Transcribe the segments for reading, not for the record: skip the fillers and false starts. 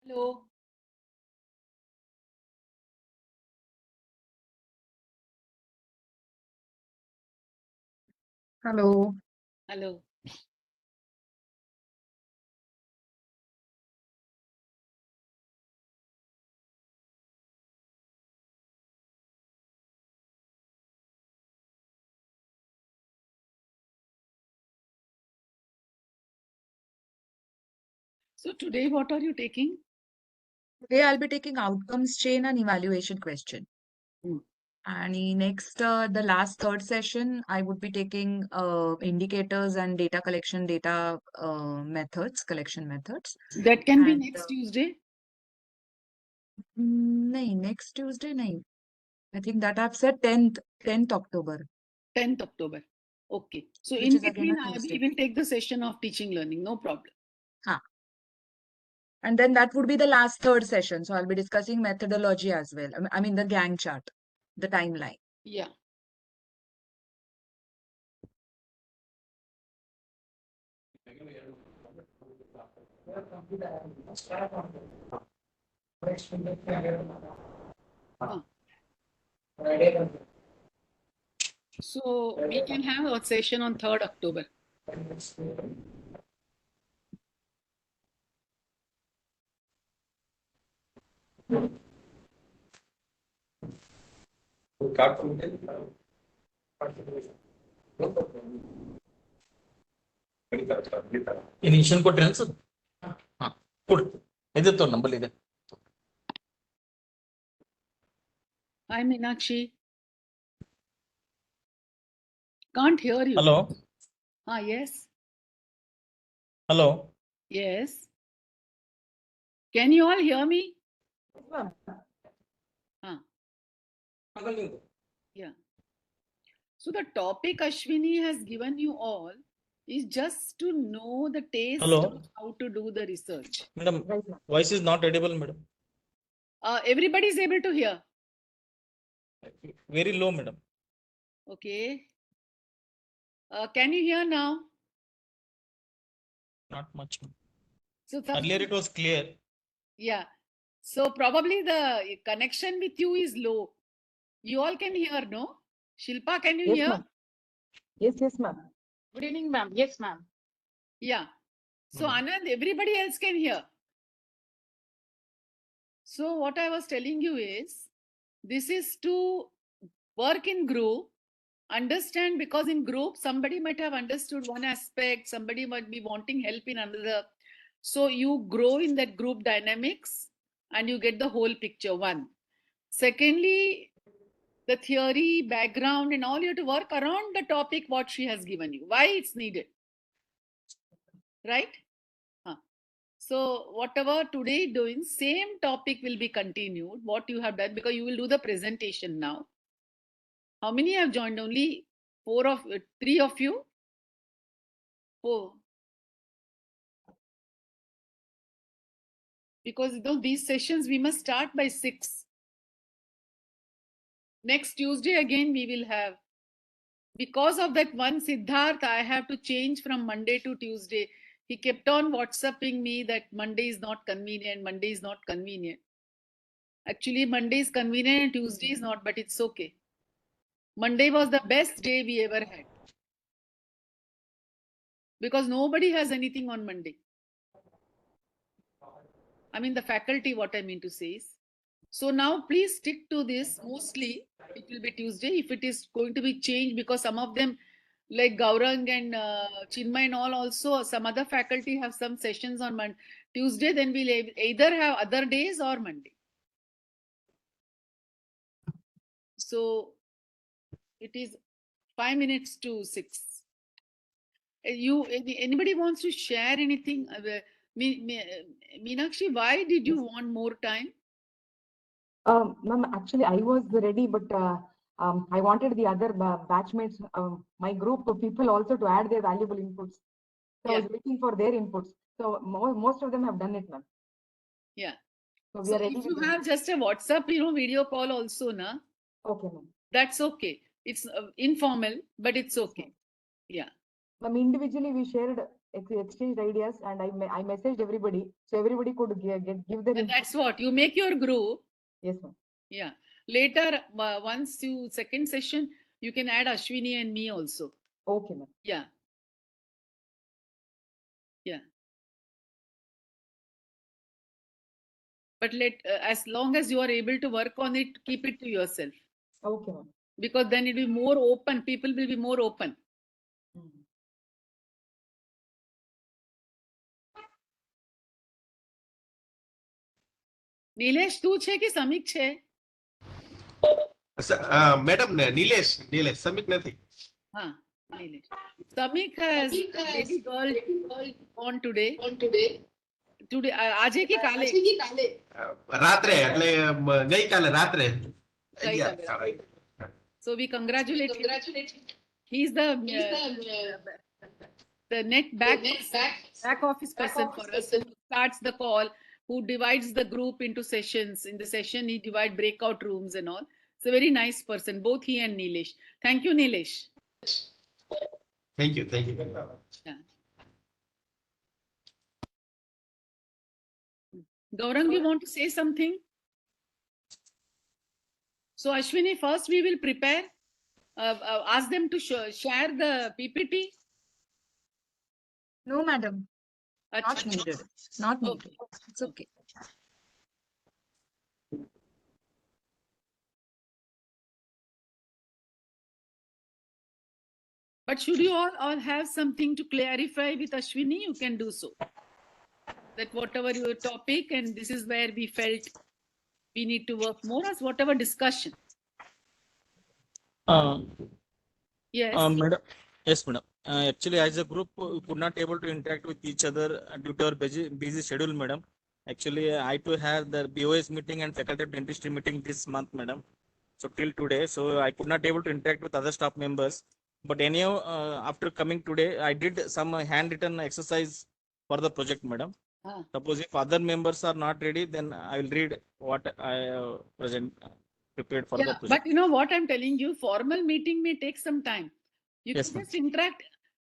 Hello. Hello. Hello. So today, what are you taking? Today I'll be taking outcomes chain and evaluation question. Hmm. And next, the last third session, I would be taking indicators and data collection, data collection methods. That can be And next Tuesday. nahin, next Tuesday, nahin. I think that I've said 10th October, 10th October. Okay. So which in is again a between, Tuesday. we will take the session of teaching learning. No problem. Ha. And then that would be the last third session. So I'll be discussing methodology as well. I mean the gang chart, the timeline. Yeah. So we can have a session on 3rd October. Initial को trains हाँ put इधर तो number इधर Hi, Meenakshi. Can't hear you. Hello Ah, yes. Hello Yes. Can you all hear me? Ah, yeah. So the topic Ashwini has given you all is just to know the taste Hello. of how to do the research. Madam voice is not Audible madam Everybody is able to hear. Very low madam Okay. Can you hear now? Not much So earlier it was clear yeah. So probably the connection with you is low. You all can hear, no? Shilpa, can you hear? Ma'am. Yes, ma'am. Good evening, ma'am. Yes, ma'am. Yeah. So Anand, everybody else can hear. So what I was telling you is, this is to work in group, understand, because in group, somebody might have understood one aspect, somebody might be wanting help in another. So you grow in that group dynamics and you get the whole picture, one. Secondly, the theory, background and all, you have to work around the topic what she has given you, why it's needed. Right? So whatever today doing, same topic will be continued, what you have done, because you will do the presentation now. How many have joined? Only 3 of you? 4. Because these sessions we must start by 6. Next Tuesday again we will have. Because of that one Siddharth, I have to change from Monday to Tuesday. He kept on WhatsApping me that Monday is not convenient, Monday is not convenient. Actually, Monday is convenient and Tuesday is not, but it's okay. Monday was the best day we ever had. Because nobody has anything on Monday. I mean, the faculty, what I mean to say is. So now please stick to this. Mostly it will be Tuesday. If it is going to be changed, because some of them like Gaurang and Chinmay and all also, some other faculty have some sessions on Tuesday, then we'll either have other days or Monday. So it is 5 minutes to 6. Anybody wants to share anything? Meenakshi, why did you want more time? Ma'am, actually, I was ready, but I wanted the other batchmates, my group of people also to add their valuable inputs. So I was waiting for their inputs. So most of them have done it, ma'am. Yeah. So we So are ready. if you have just a WhatsApp, video call also, na? Okay, ma'am. That's okay. It's informal, but it's okay. Yeah. Ma'am, individually we shared exchanged ideas, and I messaged everybody, so everybody could give their And input. that's what you make your group. Yes, ma'am. Yeah. Later, once you second session, you can add Ashwini and me also. Okay, ma'am. Yeah. Yeah. But as long as you are able to work on it, keep it to yourself, Okay, ma'am. because then it will be more open. People will be more open. Nilesh, તું છે કે સમીક છે? Madam Nilesh સમિત નથી. હા, Nilesh. Samik has baby girl on today. Today, આજે કે કાલે? રાત્રે એટલે ગઈકાલે રાત્રે. ગઈકાલે. So we congratulate him. He's the net back office person for us, who starts the call, who divides the group into sessions. In the session, he divides breakout rooms and all. It's a very nice person, both he and Nilesh. Thank you, Nilesh. Thank you. Yeah. Gaurang, you want to say something? So Ashwini, first we will prepare, ask them to share the PPT. No, madam. Not Achha. needed. Not needed. It's okay. But should you all have something to clarify with Ashwini, you can do so. That whatever your topic, and this is where we felt we need to work more, as whatever discussion. Yes. Madam. Yes, madam. Actually, as a group, we could not able to interact with each other due to our busy schedule, madam. Actually, I too have the BOS meeting and faculty of dentistry meeting this month, madam. So till today, so I could not able to interact with other staff members. But anyhow, after coming today, I did some handwritten exercise for the project, madam. Suppose if other members are not ready, then I will read what I prepared for the project. But you know what I'm telling you, formal meeting may take some time. You Yes, can just interact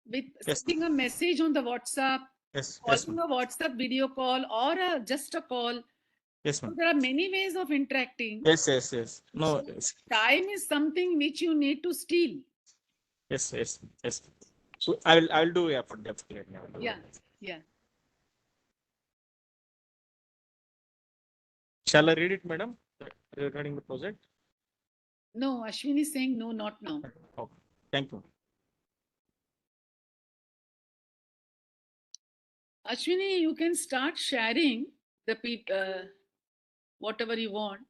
with sending a message on the WhatsApp, calling a WhatsApp video call, or just a call. Yes, So ma'am. there are many ways of interacting. Yes. No. Yes. Time is something which you need to steal. Yes. So I will do effort definitely. Yeah. Shall I read it, madam, regarding the project? No, Ashwini is saying no, not now. Okay. Thank you. Ashwini, you can start sharing the whatever you want.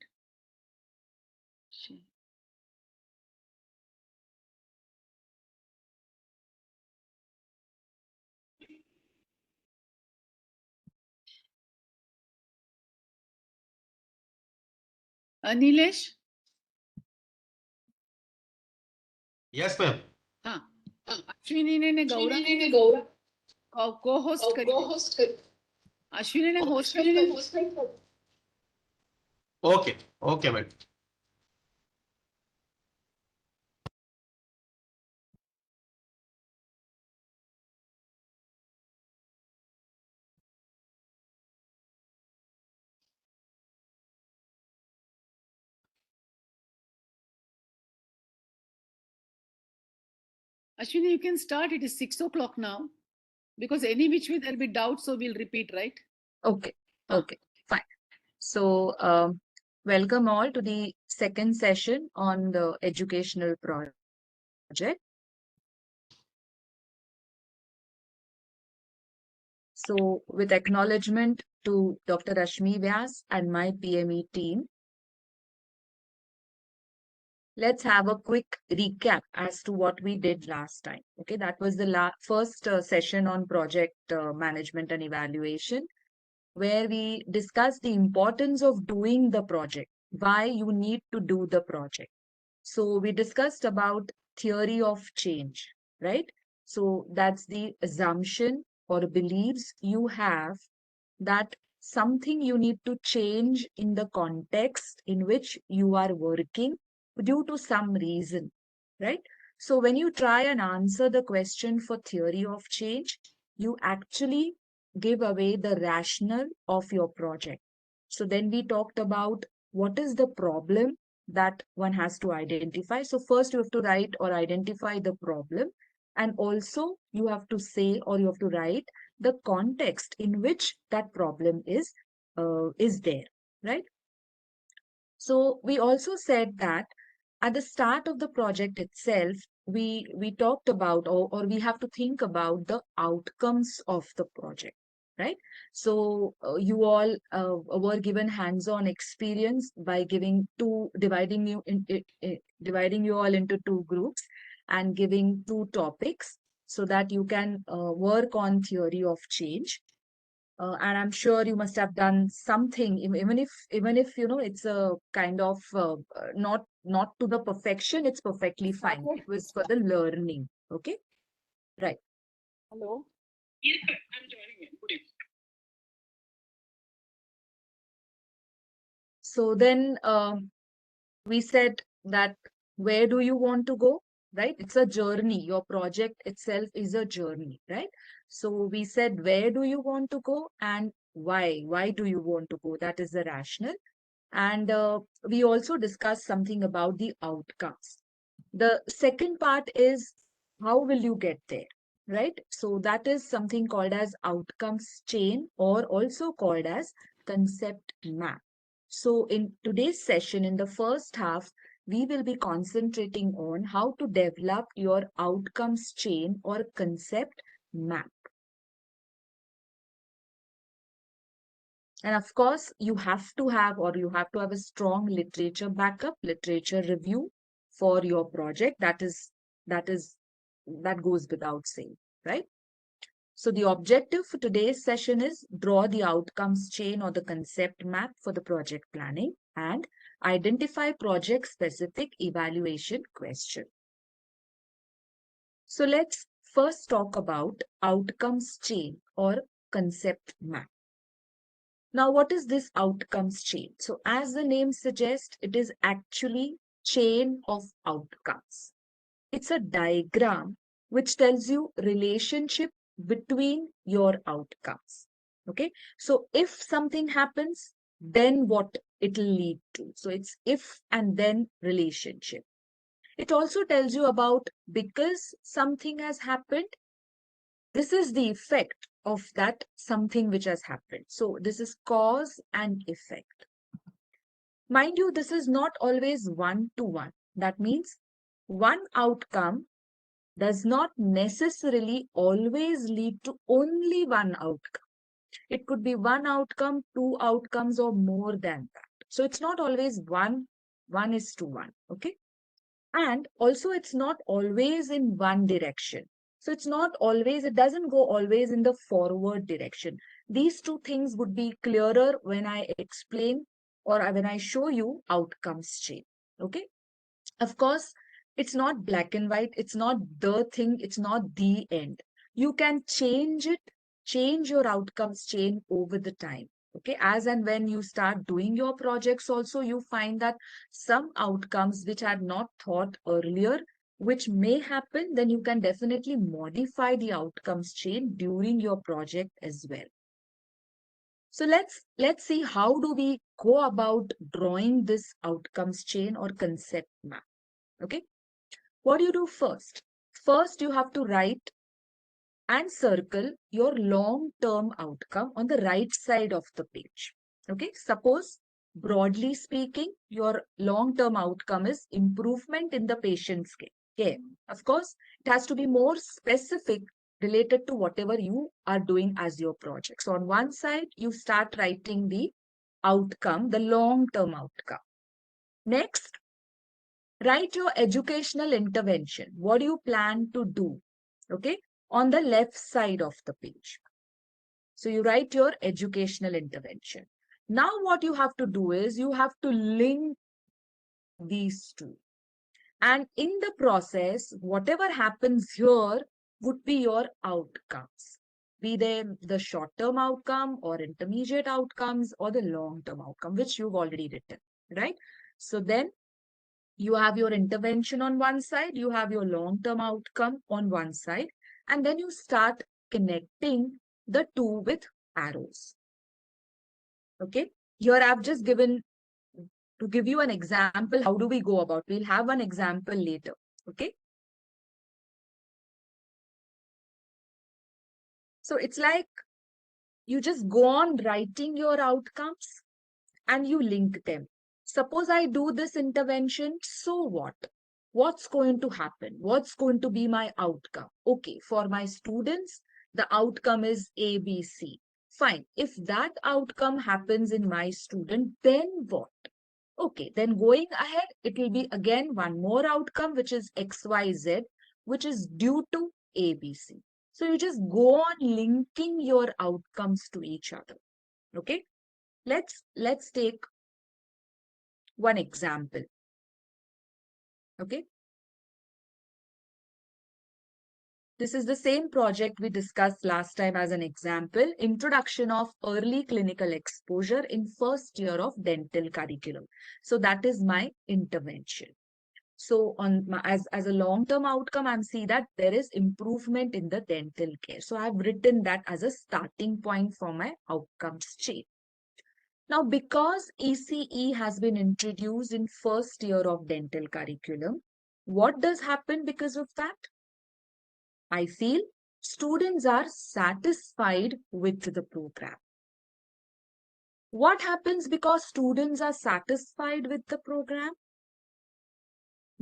Nilesh? Yes, ma'am. Ashwini ne Gaurang co-host kari. Ashwini ne host kari. Okay, madam. Ashwini, you can start. It is 6 o'clock now. Because any which way there'll be doubt, so we'll repeat, right? Okay. Okay. Fine. So, welcome all to the second session on the educational project. So, with acknowledgement to Dr. Rashmi Vyas and my PME team, let's have a quick recap as to what we did last time. Okay, that was the first session on project management and evaluation, where we discussed the importance of doing the project, why you need to do the project. So we discussed about theory of change, right? So that's the assumption or beliefs you have that something you need to change in the context in which you are working due to some reason, right? So when you try and answer the question for theory of change, you actually give away the rationale of your project. So then we talked about what is the problem that one has to identify. So first you have to write or identify the problem, and also you have to say or you have to write the context in which that problem is there, right? So we also said that at the start of the project itself, we talked about or we have to think about the outcomes of the project, right? So you all were given hands-on experience by dividing you all into two groups and giving two topics so that you can work on theory of change. And I'm sure you must have done something, even if it's a kind of not to the perfection, it's perfectly fine. It was for the learning. Okay, right. Hello. Yes, sir. I'm joining in. Good evening. So then we said that where do you want to go, right? It's a journey. Your project itself is a journey, right? So we said where do you want to go and why do you want to go? That is the rationale. And we also discussed something about the outcomes. The second part is how will you get there, right? So that is something called as outcomes chain or also called as concept map. So in today's session, in the first half, we will be concentrating on how to develop your outcomes chain or concept map. And of course, you have to have a strong literature backup, literature review for your project. That goes without saying, right? So the objective for today's session is draw the outcomes chain or the concept map for the project planning and identify project specific evaluation question. So let's first talk about outcomes chain or concept map. Now, what is this outcomes chain? So as the name suggests, it is actually chain of outcomes. It's a diagram which tells you relationship between your outcomes. Okay. So if something happens, then what it will lead to. So it's if and then relationship. It also tells you about because something has happened, this is the effect of that something which has happened. So this is cause and effect. Mind you, this is not always one-to-one. That means one outcome does not necessarily always lead to only one outcome. It could be one outcome, two outcomes, or more than that. So it's not always one is to one. Okay. And also it's not always in one direction. So it doesn't go always in the forward direction. These two things would be clearer when I explain or when I show you outcomes chain. Okay. Of course, it's not black and white. It's not the thing. It's not the end. You can change your outcomes chain over the time. Okay, as and when you start doing your projects also, you find that some outcomes which had not thought earlier, which may happen, then you can definitely modify the outcomes chain during your project as well. So let's see how do we go about drawing this outcomes chain or concept map. Okay, what do you do first? First, you have to write and circle your long-term outcome on the right side of the page. Okay, suppose broadly speaking, your long-term outcome is improvement in the patient's care. Of course, it has to be more specific related to whatever you are doing as your project. So on one side, you start writing the outcome, the long-term outcome. Next, write your educational intervention. What do you plan to do? Okay, on the left side of the page. So you write your educational intervention. Now what you have to do is you have to link these two. And in the process, whatever happens here would be your outcomes. Be they the short-term outcome or intermediate outcomes or the long-term outcome, which you've already written, right? So then you have your intervention on one side, you have your long-term outcome on one side, and then you start connecting the two with arrows. Okay, here I've just given, to give you an example, how do we go about? We'll have an example later. Okay. So it's like you just go on writing your outcomes and you link them. Suppose I do this intervention, so what? What's going to happen? What's going to be my outcome? Okay, for my students, the outcome is ABC. Fine. If that outcome happens in my student, then what? Okay, then going ahead, it will be again one more outcome, which is XYZ, which is due to ABC. So you just go on linking your outcomes to each other. Okay, let's take one example. Okay, this is the same project we discussed last time as an example, introduction of early clinical exposure in first year of dental curriculum. So that is my intervention. So as a long-term outcome, I'm seeing that there is improvement in the dental care. So I've written that as a starting point for my outcomes chain. Now, because ECE has been introduced in first year of dental curriculum, what does happen because of that? I feel students are satisfied with the program. What happens because students are satisfied with the program?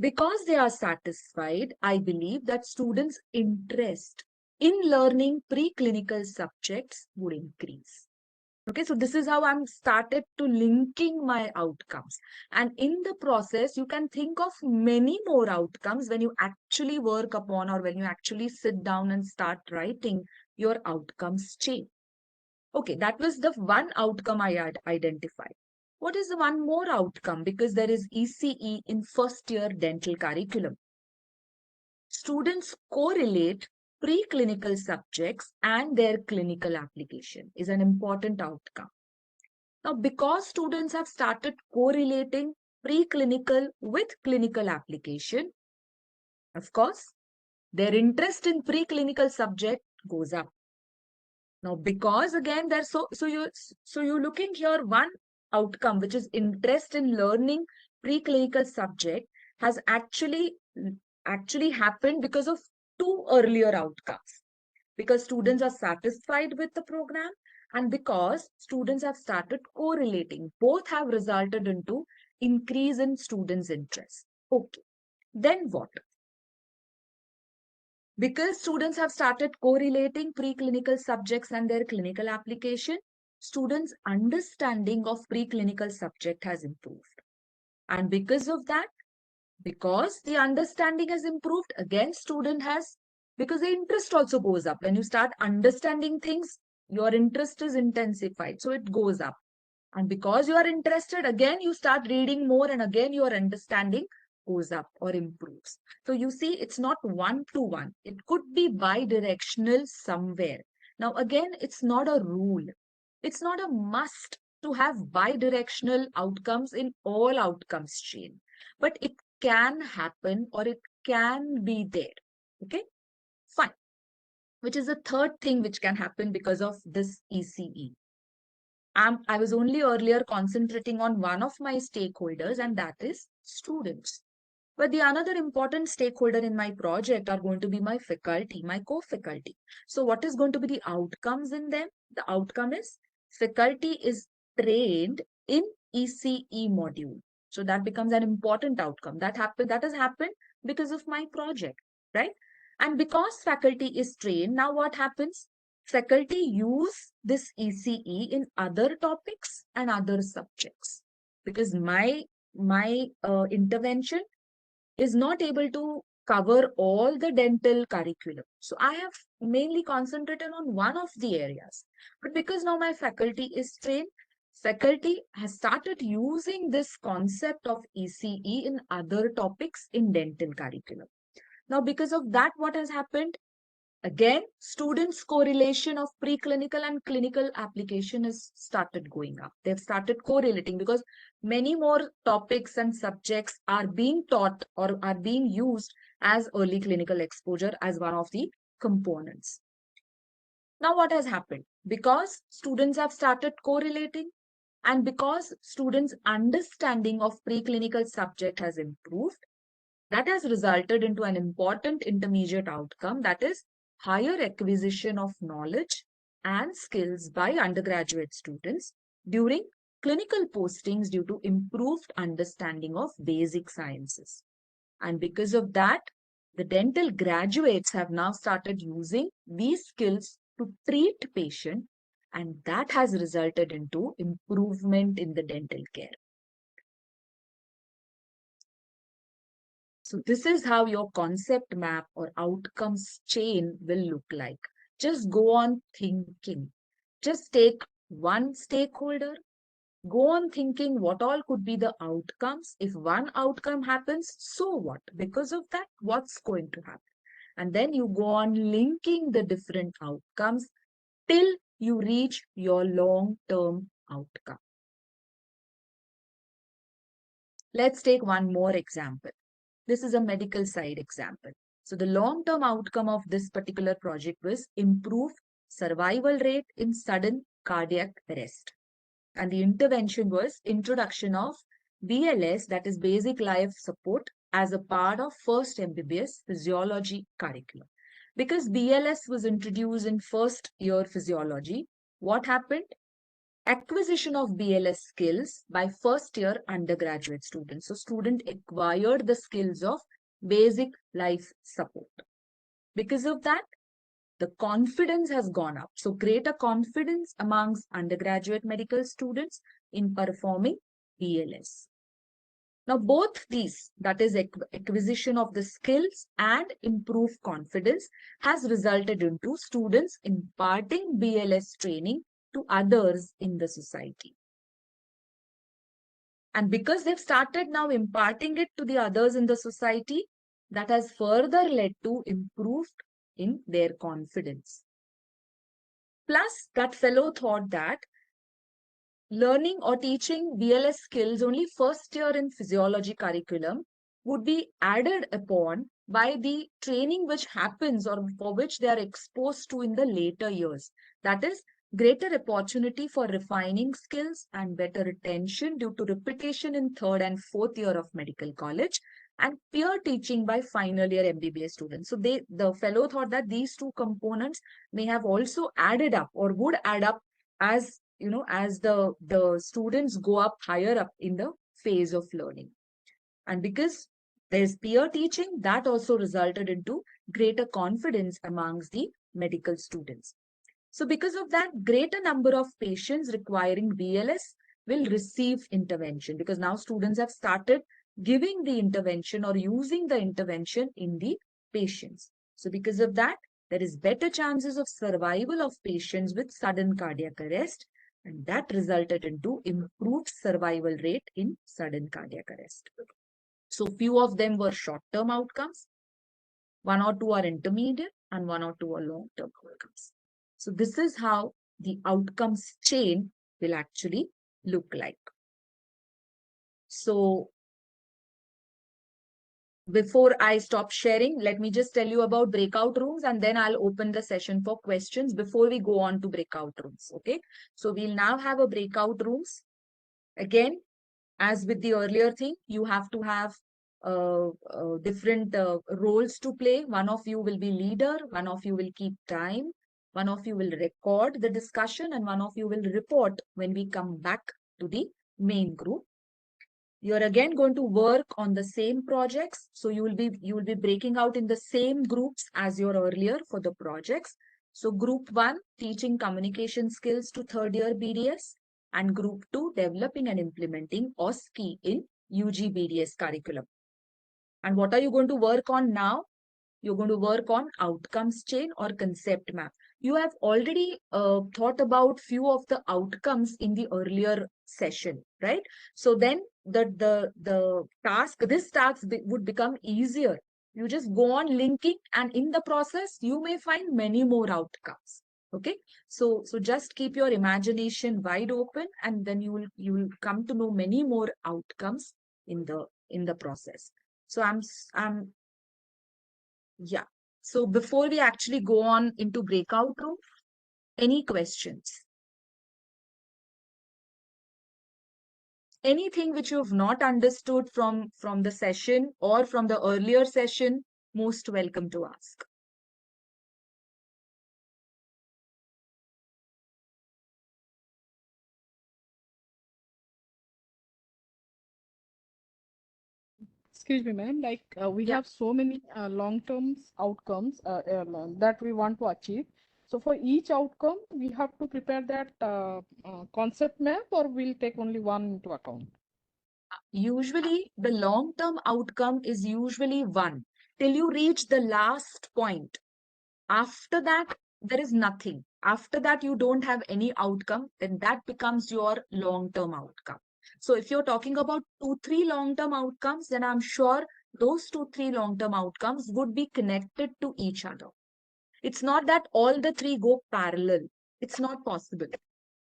Because they are satisfied, I believe that students' interest in learning preclinical subjects would increase. Okay, so this is how I'm started to linking my outcomes. And in the process, you can think of many more outcomes when you actually work upon, or when you actually sit down and start writing your outcomes chain. Okay, that was the one outcome I had identified. What is the one more outcome? Because there is ECE in first year dental curriculum. Students correlate preclinical subjects and their clinical application is an important outcome. Now, because students have started correlating preclinical with clinical application, of course, their interest in preclinical subject goes up. Now, because again, there's so you're looking here, one outcome, which is interest in learning preclinical subject, has actually happened because of two earlier outcomes. Because students are satisfied with the program, and because students have started correlating. Both have resulted into increase in students' interest. Okay, then what? Because students have started correlating preclinical subjects and their clinical application, students' understanding of preclinical subject has improved. And because of that, because the understanding has improved, again, because the interest also goes up. When you start understanding things, your interest is intensified. So it goes up. And because you are interested, again, you start reading more, and again, your understanding goes up or improves. So you see, it's not one-to-one. It could be bi-directional somewhere. Now, again, it's not a rule. It's not a must to have bi-directional outcomes in all outcomes chain. But it can happen, or it can be there. Okay, fine. Which is the third thing which can happen because of this ECE. I was only earlier concentrating on one of my stakeholders, and that is students. But the another important stakeholder in my project are going to be my faculty, my co-faculty. So what is going to be the outcomes in them? The outcome is faculty is trained in ECE module. So that becomes an important outcome. That has happened because of my project, right? And because faculty is trained, now what happens? Faculty use this ECE in other topics and other subjects, because my intervention is not able to cover all the dental curriculum. So I have mainly concentrated on one of the areas. But because now my faculty is trained, faculty has started using this concept of ECE in other topics in dental curriculum. Now, because of that, what has happened? Again, students' correlation of preclinical and clinical application has started going up. They've started correlating because many more topics and subjects are being taught or are being used as early clinical exposure as one of the components. Now what has happened? Because students have started correlating and because students' understanding of preclinical subject has improved, that has resulted into an important intermediate outcome, that is higher acquisition of knowledge and skills by undergraduate students during clinical postings due to improved understanding of basic sciences. And because of that, the dental graduates have now started using these skills to treat patients, and that has resulted into improvement in the dental care. So this is how your concept map or outcomes chain will look like. Just go on thinking. Just take one stakeholder, go on thinking what all could be the outcomes. If one outcome happens, so what? Because of that, what's going to happen? And then you go on linking the different outcomes till you reach your long-term outcome. Let's take one more example. This is a medical side example. So the long-term outcome of this particular project was improved survival rate in sudden cardiac arrest. And the intervention was introduction of BLS, that is basic life support, as a part of first MBBS physiology curriculum. Because BLS was introduced in first year physiology, what happened? Acquisition of BLS skills by first year undergraduate students. So student acquired the skills of basic life support. Because of that, the confidence has gone up. So greater confidence amongst undergraduate medical students in performing BLS. Now both these, that is acquisition of the skills and improved confidence, has resulted into students imparting BLS training to others in the society. And because they've started now imparting it to the others in the society, that has further led to improved in their confidence. Plus, that fellow thought that learning or teaching BLS skills only first year in physiology curriculum would be added upon by the training which happens or for which they are exposed to in the later years. That is, greater opportunity for refining skills and better retention due to repetition in third and fourth year of medical college and peer teaching by final year MBBS students. So the fellow thought that these two components may have also added up or would add up as as the students go up higher up in the phase of learning. And because there's peer teaching, that also resulted into greater confidence amongst the medical students. So because of that, greater number of patients requiring BLS will receive intervention because now students have started giving the intervention or using the intervention in the patients. So because of that, there is better chances of survival of patients with sudden cardiac arrest, and that resulted into improved survival rate in sudden cardiac arrest. So few of them were short-term outcomes, one or two are intermediate, and one or two are long-term outcomes. So this is how the outcomes chain will actually look like. So before I stop sharing, let me just tell you about breakout rooms and then I'll open the session for questions before we go on to breakout rooms. Okay. So we'll now have a breakout rooms. Again, as with the earlier thing, you have to have different roles to play. One of you will be leader, one of you will keep time, one of you will record the discussion, and one of you will report when we come back to the main group. You're again going to work on the same projects. So you will be breaking out in the same groups as your earlier for the projects. So group 1, teaching communication skills to third year BDS, and group 2, developing and implementing OSCE in UG BDS curriculum. And what are you going to work on now? You're going to work on outcomes chain or concept map. You have already thought about few of the outcomes in the earlier session, right? So then the task, this task would become easier. You just go on linking, and in the process, you may find many more outcomes. Okay, so just keep your imagination wide open, and then you will come to know many more outcomes in the process. So yeah. So before we actually go on into breakout room, Any questions? Anything which you have not understood from the session or from the earlier session, most welcome to ask. Excuse me, ma'am, like we Yeah. have so many long-term outcomes that we want to achieve. So for each outcome, we have to prepare that concept map, or we'll take only one into account. Usually, the long-term outcome is usually one till you reach the last point. After that, there is nothing. After that, you don't have any outcome, then that becomes your long-term outcome. So if you're talking about 2-3 long-term outcomes, then I'm sure those 2-3 long-term outcomes would be connected to each other. It's not that all the three go parallel. It's not possible.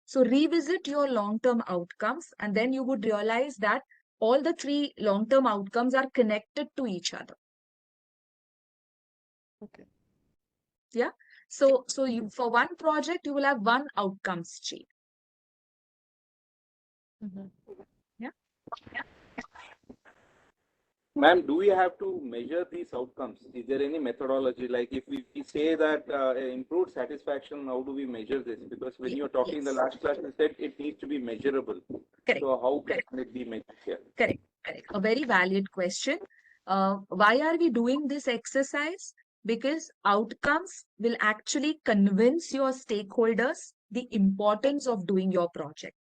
So revisit your long-term outcomes, and then you would realize that all the three long-term outcomes are connected to each other. Okay. Yeah. So you, for one project, you will have one outcomes chain. Yeah. Ma'am, do we have to measure these outcomes? Is there any methodology? Like if we say that improved satisfaction, how do we measure this? Because when you're talking in the Yes. last class, you said it needs to be measurable. Correct. So how can it be measured here? Correct. Correct. A very valid question. Why are we doing this exercise? Because outcomes will actually convince your stakeholders the importance of doing your project.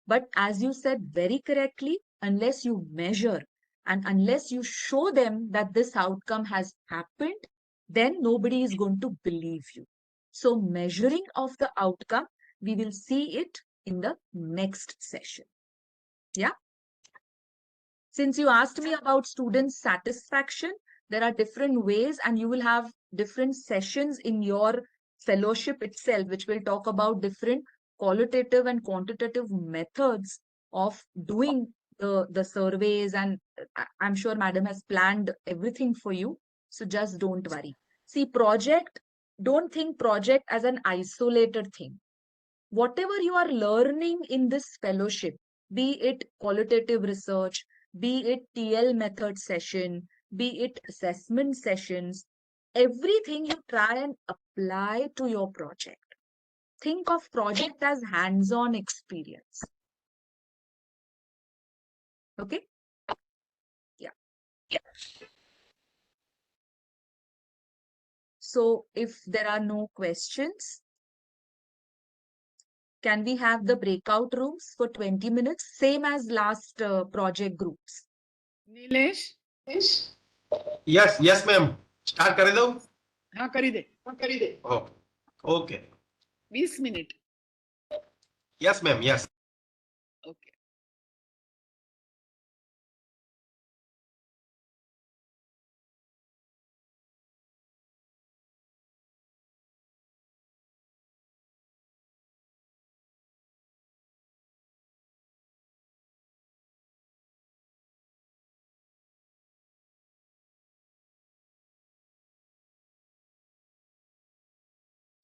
But as you said very correctly, unless you measure and unless you show them that this outcome has happened, then nobody is going to believe you. So measuring of the outcome, we will see it in the next session. Yeah. Since you asked me about student satisfaction, there are different ways, and you will have different sessions in your fellowship itself, which will talk about different qualitative and quantitative methods of doing the surveys. And I'm sure Madam has planned everything for you. So just don't worry. See, don't think project as an isolated thing. Whatever you are learning in this fellowship, be it qualitative research, be it TL method session, be it assessment sessions, everything you try and apply to your project. Think of project as hands-on experience. Okay? Yeah. So if there are no questions, can we have the breakout rooms for 20 minutes? Same as last project groups. Nilesh Yes, ma'am. Start करे दो? हाँ करी दे Oh, okay. 20 minute Yes, ma'am. Yes. Okay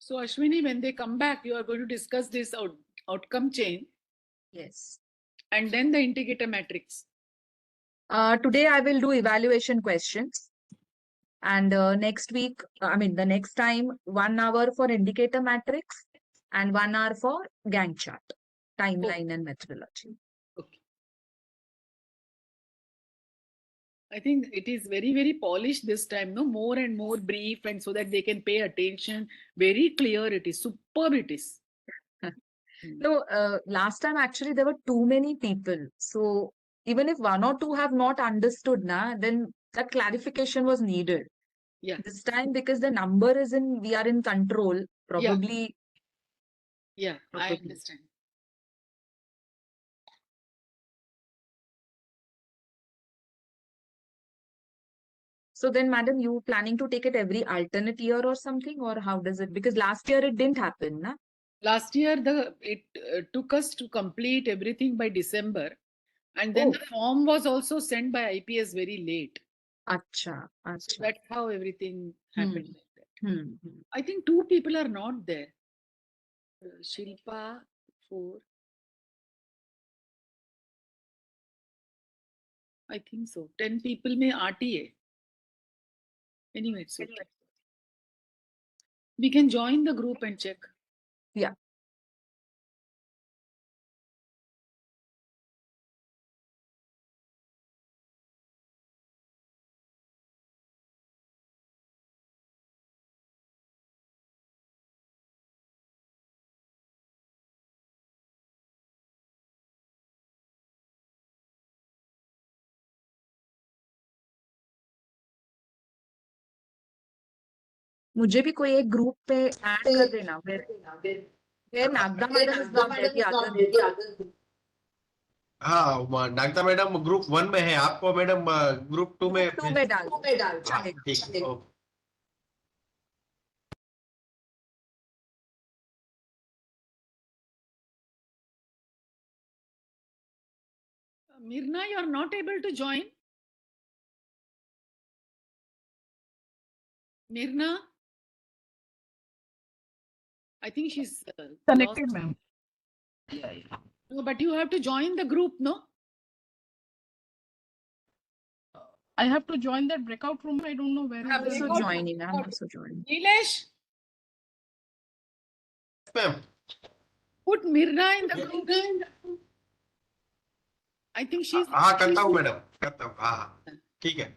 So Ashwini, when they come back, you are going to discuss this outcome chain Yes. and then the indicator matrix. Today I will do evaluation questions. And next week, the next time, 1 hour for indicator matrix and 1 hour for Gantt chart, timeline and methodology. Okay. I think it is very, very polished this time, no? More and more brief, and so that they can pay attention. Very clear it is. Superb it is. So last time actually there were too many people. So even if one or two have not understood, then that clarification was needed. Yeah. This time, because the number is we are in control, probably. Yeah, I Probably. understand. So then, madam, you planning to take it every alternate year or something, or how does it? Because last year it didn't happen, na? Last year, it took us to complete everything by December, and then the form was also sent by IPS very late. Acha, So acha. that's how everything happened like that. Hmm. I think 2 people are not there. Shilpa 4. I think so. 10 people may RTA. Anyway, it's okay. We can join the group and check. Yeah. मुझे भी कोई एक group पे add कर देना where Nagda madam is not there, the other group. हाँ Nagda madam group 1 में है, आपको मैडम ग्रुप 2 में Group 2 में डाल दो। हाँ, चलेगा। ठीक है, okay. Mirna, you are not able to join? Mirna? I think she's Connected, lost. ma'am. No, but you have to join the group, no? I have to join that breakout room. I don't know where. I'm is also the- joining. I'm also joining. Nilesh, ma'am put Mirna in the group. I think she's. हाँ करता हूँ madam, करता हूँ, हाँ ठीक है।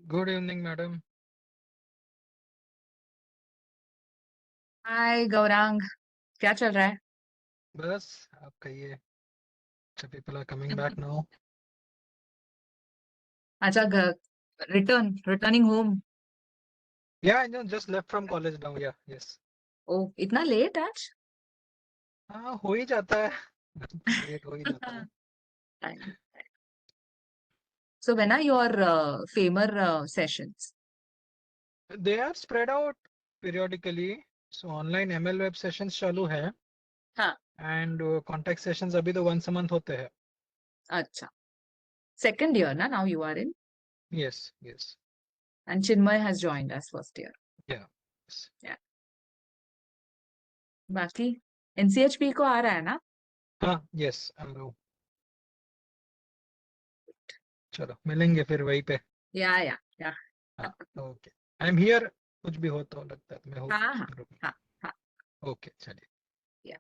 Good evening, madam. हाय गौरांग, क्या चल रहा है? बस आप कहिए. So people are coming back now. अच्छा, returning home. Yeah, I just left from college now. Yeah, yes. ओ, इतना लेट आज? हाँ, हो ही जाता है. लेट हो ही जाता है. Fine. So when are your FAMER sessions? They are spread out periodically. So online ML web sessions चालू है. हाँ. And contact sessions अभी तो once a month होते हैं. अच्छा. Second year ना, now you are in. Yes, yes. And Chinmay has joined us first year. Yeah. Yes. Yeah. बाकी NCHP को आ रहा है ना? हाँ, yes, आ रहा हूँ. चलो मिलेंगे फिर वहीं पे. या. हाँ, okay. I'm here. कुछ भी हो तो लगता है मैं हूँ. हाँ. Okay, चलिए. Yeah.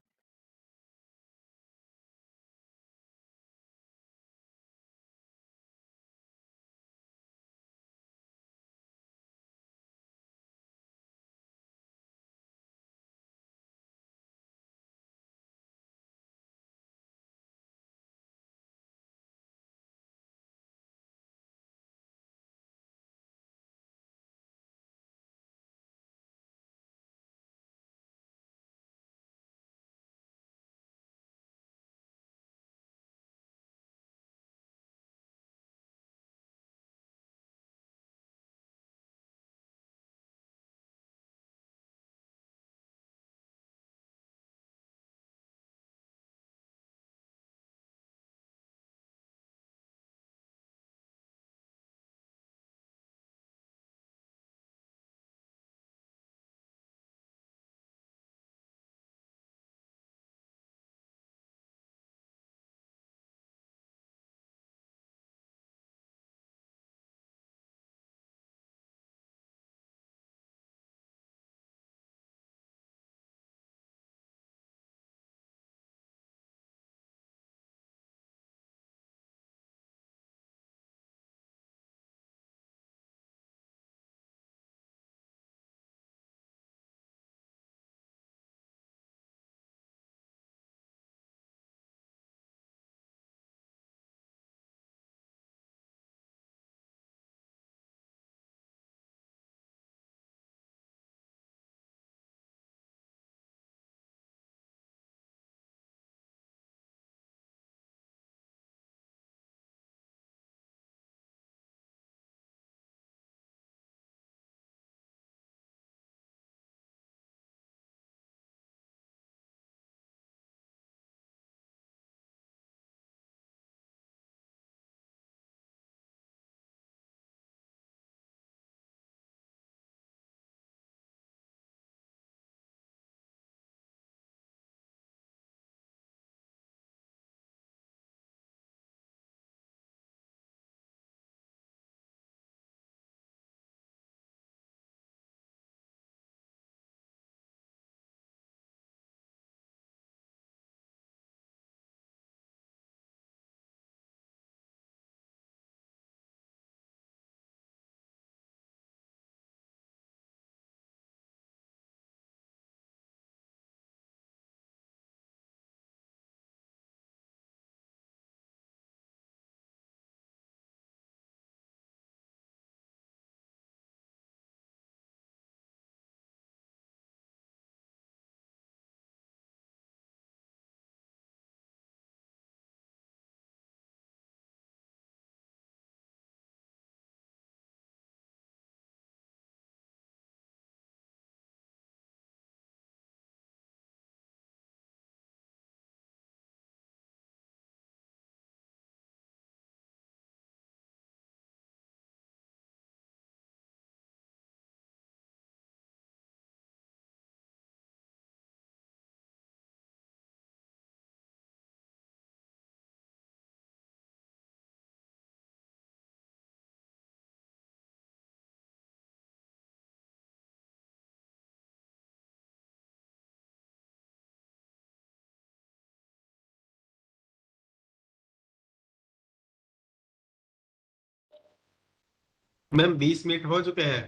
मैम 20 मिनट हो चुके हैं.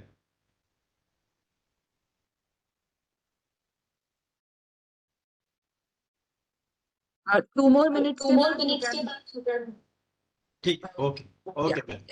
2 more minutes के बाद you can. ठीक, okay okay ma'am.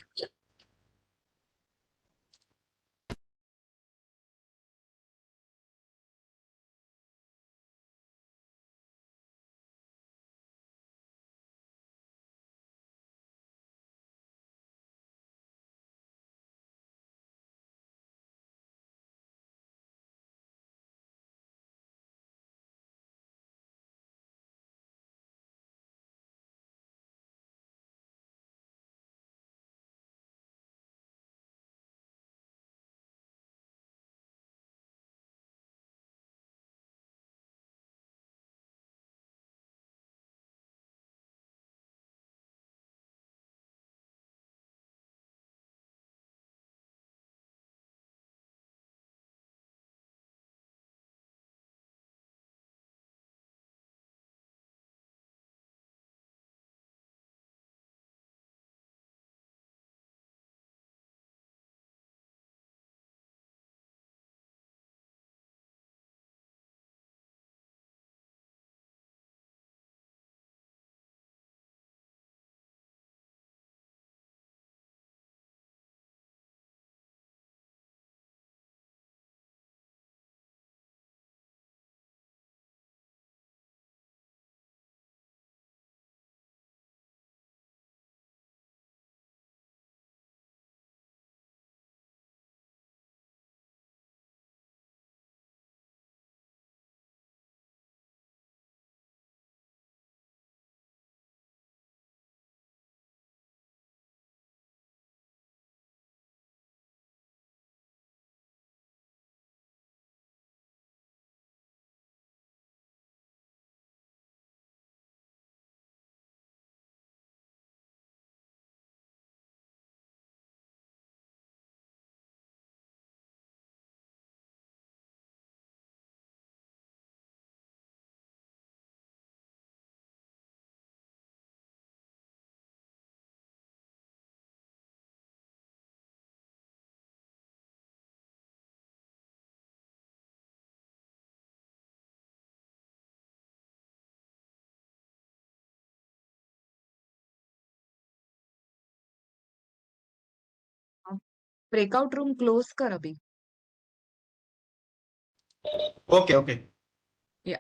Breakout room close कर अभी. Okay okay. Yeah.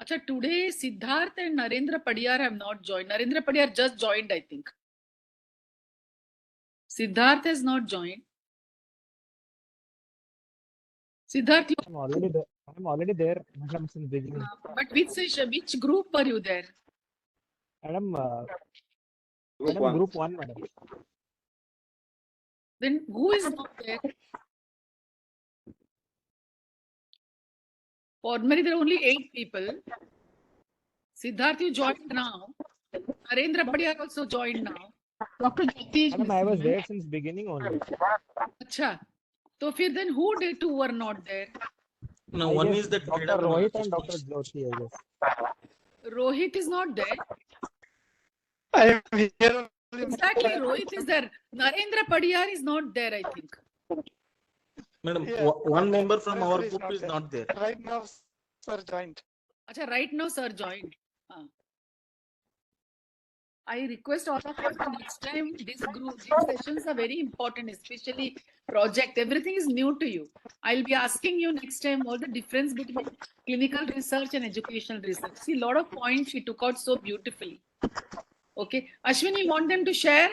Acha, today Siddharth and Narendra Padiyar have not joined. Narendra Padiyar just joined, I think. Siddharth has not joined. Siddharth, you, I'm already there. I'm already there, madam, since beginning. but which session, which group were you there? Madam, Group madam, one. group one, madam. Then who is not there? Ordinarily, there are only 8 people. Siddharth, you joined now. Narendra Padiyar also joined now. Dr. Jyoti is Madam, I was missing. there since beginning only. Acha. So then who the two were not there? No, I one guess is that Dr. freedom. Rohit and Dr. Jyoti, I guess. Rohit is not there. I am here. Exactly, Rohit is there. Narendra Padiyar is not there, I think. Madam, Yeah. one member from our Narendra is group not is there. not there. Right now, sir joined. Acha, right now, sir joined. Ah. I request all of you to next time, these sessions are very important, especially project. Everything is new to you. I'll be asking you next time what the difference between clinical research and educational research. See, a lot of points she took out so beautifully. Okay. Ashwini, you want them to share?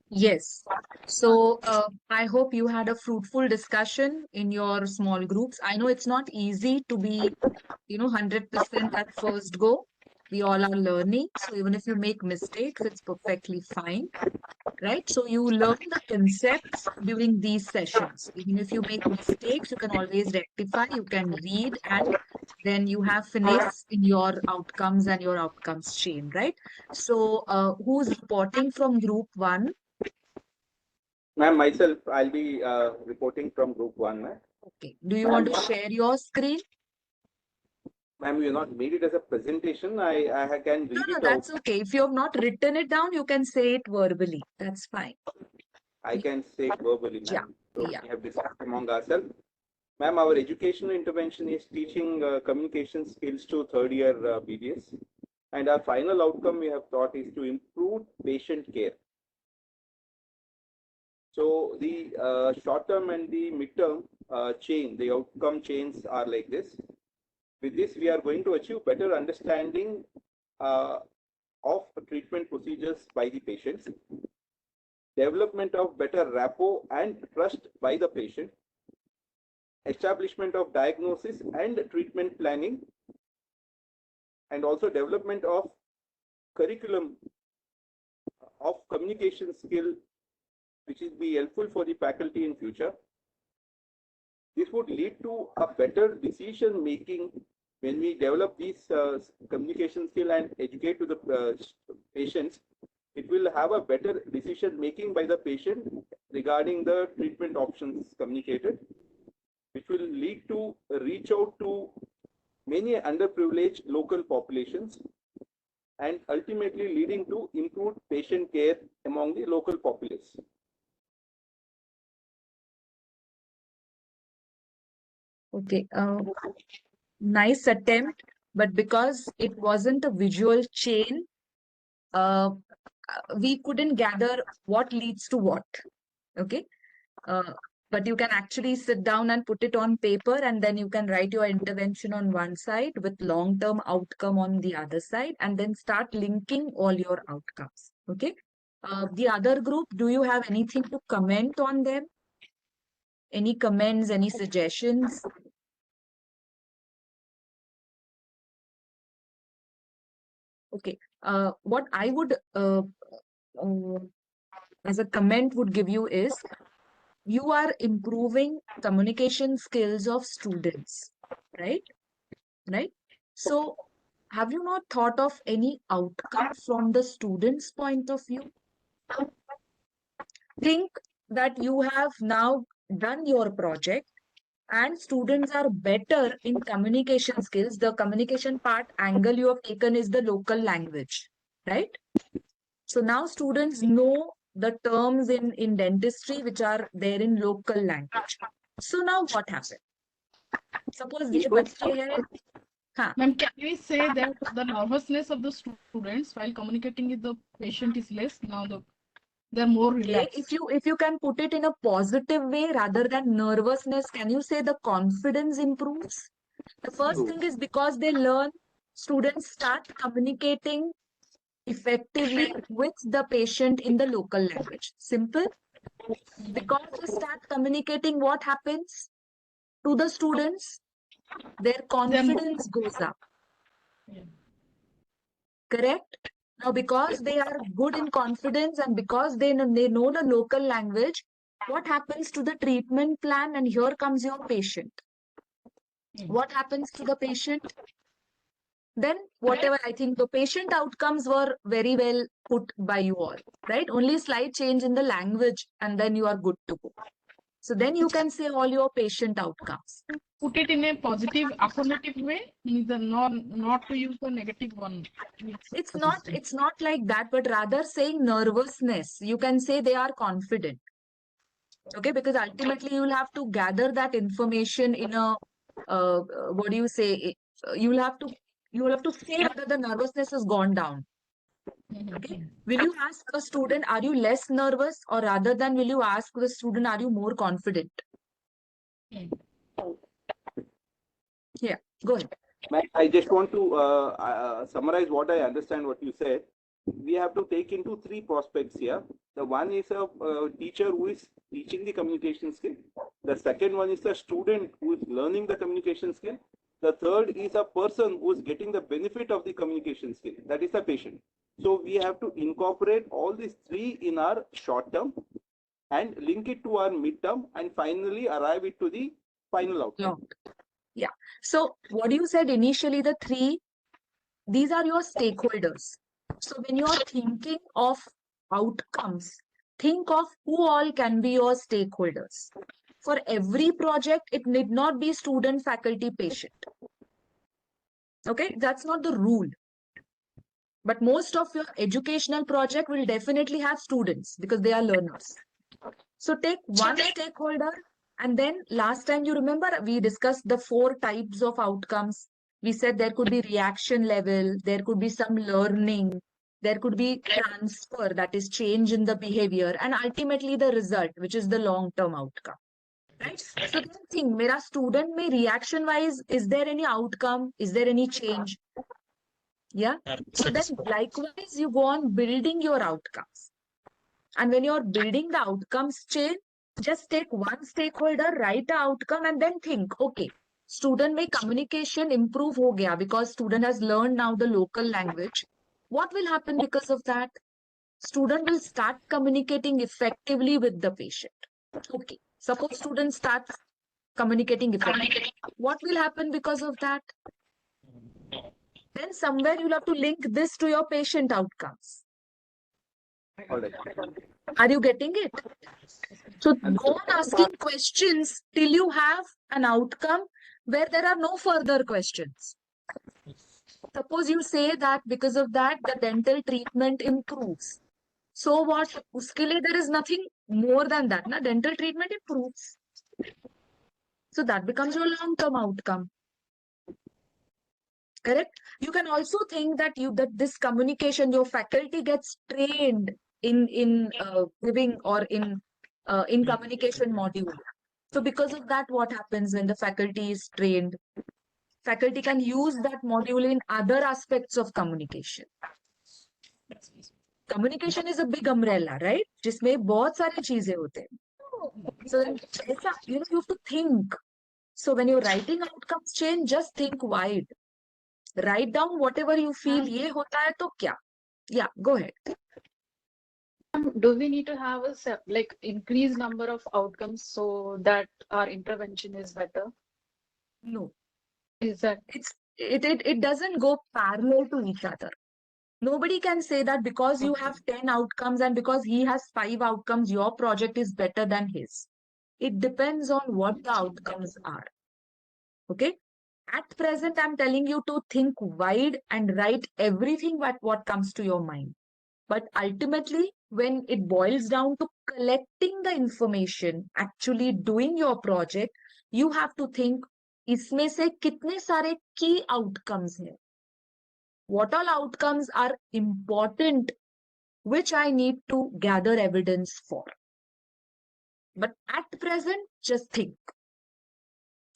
Yes. So I hope you had a fruitful discussion in your small groups. I know it's not easy to be, 100% at first go. We all are learning. So even if you make mistakes, it's perfectly fine, right? So you learn the concepts during these sessions. Even if you make mistakes, you can always rectify, you can read, and then you have finesse in your outcomes and your outcomes chain, right? So who's reporting from group 1? Ma'am, myself, I'll be reporting from group 1, ma'am. Okay. Do you want to share your screen? Ma'am, you not made it as a presentation. I can read No, it that's out. okay. If you have not written it down, you can say it verbally. That's fine. I can say it verbally, ma'am. Yeah, So yeah. we have discussed among ourselves. Ma'am, our educational intervention is teaching communication skills to third year BDS. And our final outcome we have thought is to improve patient care. So the short term and the midterm chain, the outcome chains are like this. With this, we are going to achieve better understanding of treatment procedures by the patients, development of better rapport and trust by the patient, establishment of diagnosis and treatment planning, and also development of curriculum of communication skill, which will be helpful for the faculty in future. This would lead to a better decision making when we develop these communication skill and educate to the patients. It will have a better decision making by the patient regarding the treatment options communicated, which will lead to reach out to many underprivileged local populations and ultimately leading to improved patient care among the local populace. Okay. Nice attempt, but because it wasn't a visual chain, we couldn't gather what leads to what. Okay. But you can actually sit down and put it on paper, and then you can write your intervention on one side with long-term outcome on the other side, and then start linking all your outcomes. Okay. The other group, do you have anything to comment on them? Any comments, any suggestions? Okay. What I would, as a comment, would give you is you are improving communication skills of students, right? Right? So, have you not thought of any outcome from the student's point of view? Think that you have now done your project and students are better in communication skills. The communication part angle you have taken is the local language, right? So now students know the terms in dentistry which are there in local language. So now what happened? Suppose ये बच्चे हैं, हाँ. Ma'am, can we say that the nervousness of the students while communicating with the patient is less? Now they're more Okay, relaxed. if you can put it in a positive way rather than nervousness, can you say the confidence improves? The first thing is because they learn, students start communicating effectively with the patient in the local language. Simple. Because they start communicating, what happens to the students? Their confidence goes up. Yeah. Correct? Now, because they are good in confidence and because they know the local language, what happens to the treatment plan? And here comes your patient. What happens to the patient? Then whatever, I think the patient outcomes were very well put by you all, right? Only slight change in the language and then you are good to go. So then you can say all your patient outcomes. Put it in a positive, affirmative way, neither not to use the negative one. It's not like that, but rather saying nervousness. You can say they are confident. Okay, because ultimately you will have to gather that information in a what do you say? You will have to say whether the nervousness has gone down. Okay. Will you ask a student, are you less nervous, or rather than will you ask the student, are you more confident? Yeah, go ahead. I just want to summarize what I understand what you said. We have to take into three prospects here. The one is a teacher who is teaching the communication skill. The second one is the student who is learning the communication skill. The third is a person who is getting the benefit of the communication skill. That is the patient. So we have to incorporate all these three in our short term and link it to our midterm and finally arrive it to the final outcome. Long. Yeah. So what you said initially, the three, these are your stakeholders. So when you are thinking of outcomes, think of who all can be your stakeholders. For every project, it need not be student, faculty, patient. Okay, that's not the rule. But most of your educational project will definitely have students because they are learners. So take one stakeholder, and then last time you remember we discussed the 4 types of outcomes. We said there could be reaction level, there could be some learning, there could be transfer, that is change in the behavior, and ultimately the result, which is the long-term outcome. Right? So then think, mera student mein reaction wise, is there any outcome? Is there any change? Yeah. So then likewise, you go on building your outcomes. And when you're building the outcomes chain, just take one stakeholder, write the outcome, and then think, okay, student may communication improve ho gaya because student has learned now the local language. What will happen because of that? Student will start communicating effectively with the patient. Okay. Suppose student starts communicating effectively. What will happen because of that? Then somewhere you'll have to link this to your patient outcomes. All right. Are you getting it? So go on asking questions till you have an outcome where there are no further questions. Suppose you say that because of that, the dental treatment improves. So what? Uske liye there is nothing more than that. Na? Dental treatment improves. So that becomes your long-term outcome. Correct? You can also think that this communication, your faculty gets trained in giving or in communication module. So because of that, what happens when the faculty is trained? Faculty can use that module in other aspects of communication. Communication is a big umbrella, right? जिसमें बहुत सारी चीजें होते हैं. So ऐसा, you have to think. So when you're writing outcomes chain, just think wide. Write down whatever you feel. ये होता है तो क्या? Yeah, go ahead. Do we need to have a increased number of outcomes so that our intervention is better? No. Is that It doesn't go parallel to each other. Nobody can say that because you have 10 outcomes and because he has 5 outcomes, your project is better than his. It depends on what the outcomes are. Okay? At present, I'm telling you to think wide and write everything what comes to your mind. But ultimately, when it boils down to collecting the information, actually doing your project, you have to think, इसमें से कितने सारे key outcomes हैं? What all outcomes are important, which I need to gather evidence for? But at present, just think.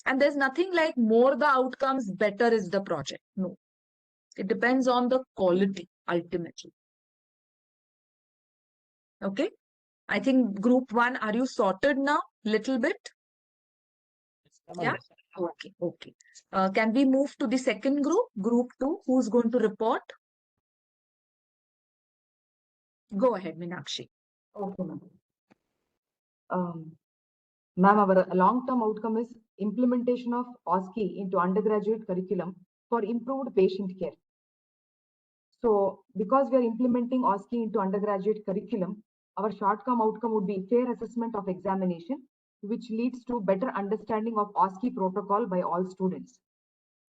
And there's nothing like more the outcomes, better is the project. No. It depends on the quality, ultimately. Okay? I think group 1, are you sorted now? Little bit? Yeah? Okay, okay. Can we move to the second group? Group 2, who's going to report? Go ahead, Meenakshi. Okay, ma'am. Ma'am, our long-term outcome is implementation of OSCE into undergraduate curriculum for improved patient care. So, because we are implementing OSCE into undergraduate curriculum, our short-term outcome would be fair assessment of examination, which leads to better understanding of OSCE protocol by all students.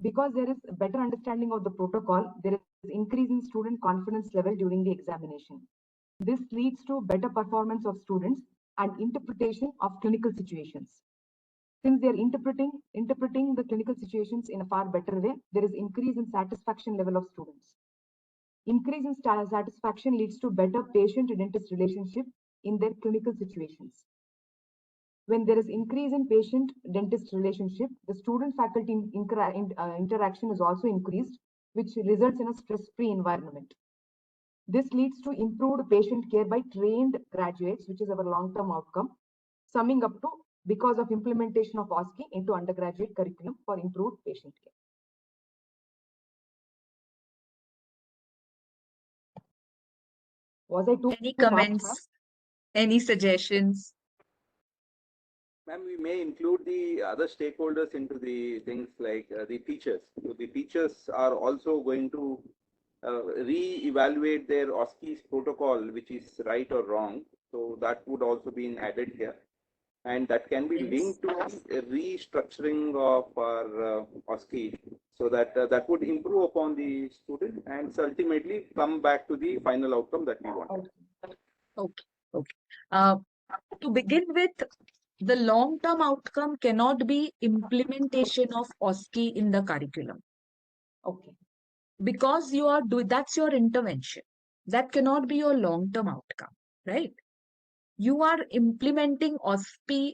Because there is a better understanding of the protocol, there is increase in student confidence level during the examination. This leads to better performance of students and interpretation of clinical situations. Since they are interpreting the clinical situations in a far better way, there is increase in satisfaction level of students. Increase in satisfaction leads to better patient-dentist relationship in their clinical situations. When there is increase in patient-dentist relationship, the student-faculty interaction is also increased, which results in a stress-free environment. This leads to improved patient care by trained graduates, which is our long-term outcome, summing up to because of implementation of OSCE into undergraduate curriculum for improved patient care. Was I too Any fast, comments? Any suggestions? Ma'am, we may include the other stakeholders into the things like the teachers. So the teachers are also going to re-evaluate their OSCE's protocol, which is right or wrong. So that would also be added here. And that can be linked to a restructuring of our OSCE, so that that would improve upon the student and ultimately come back to the final outcome that we want. Okay. To begin with, the long-term outcome cannot be implementation of OSCE in the curriculum. Okay. Because you are doing, that's your intervention. That cannot be your long-term outcome, right? You are implementing OSCE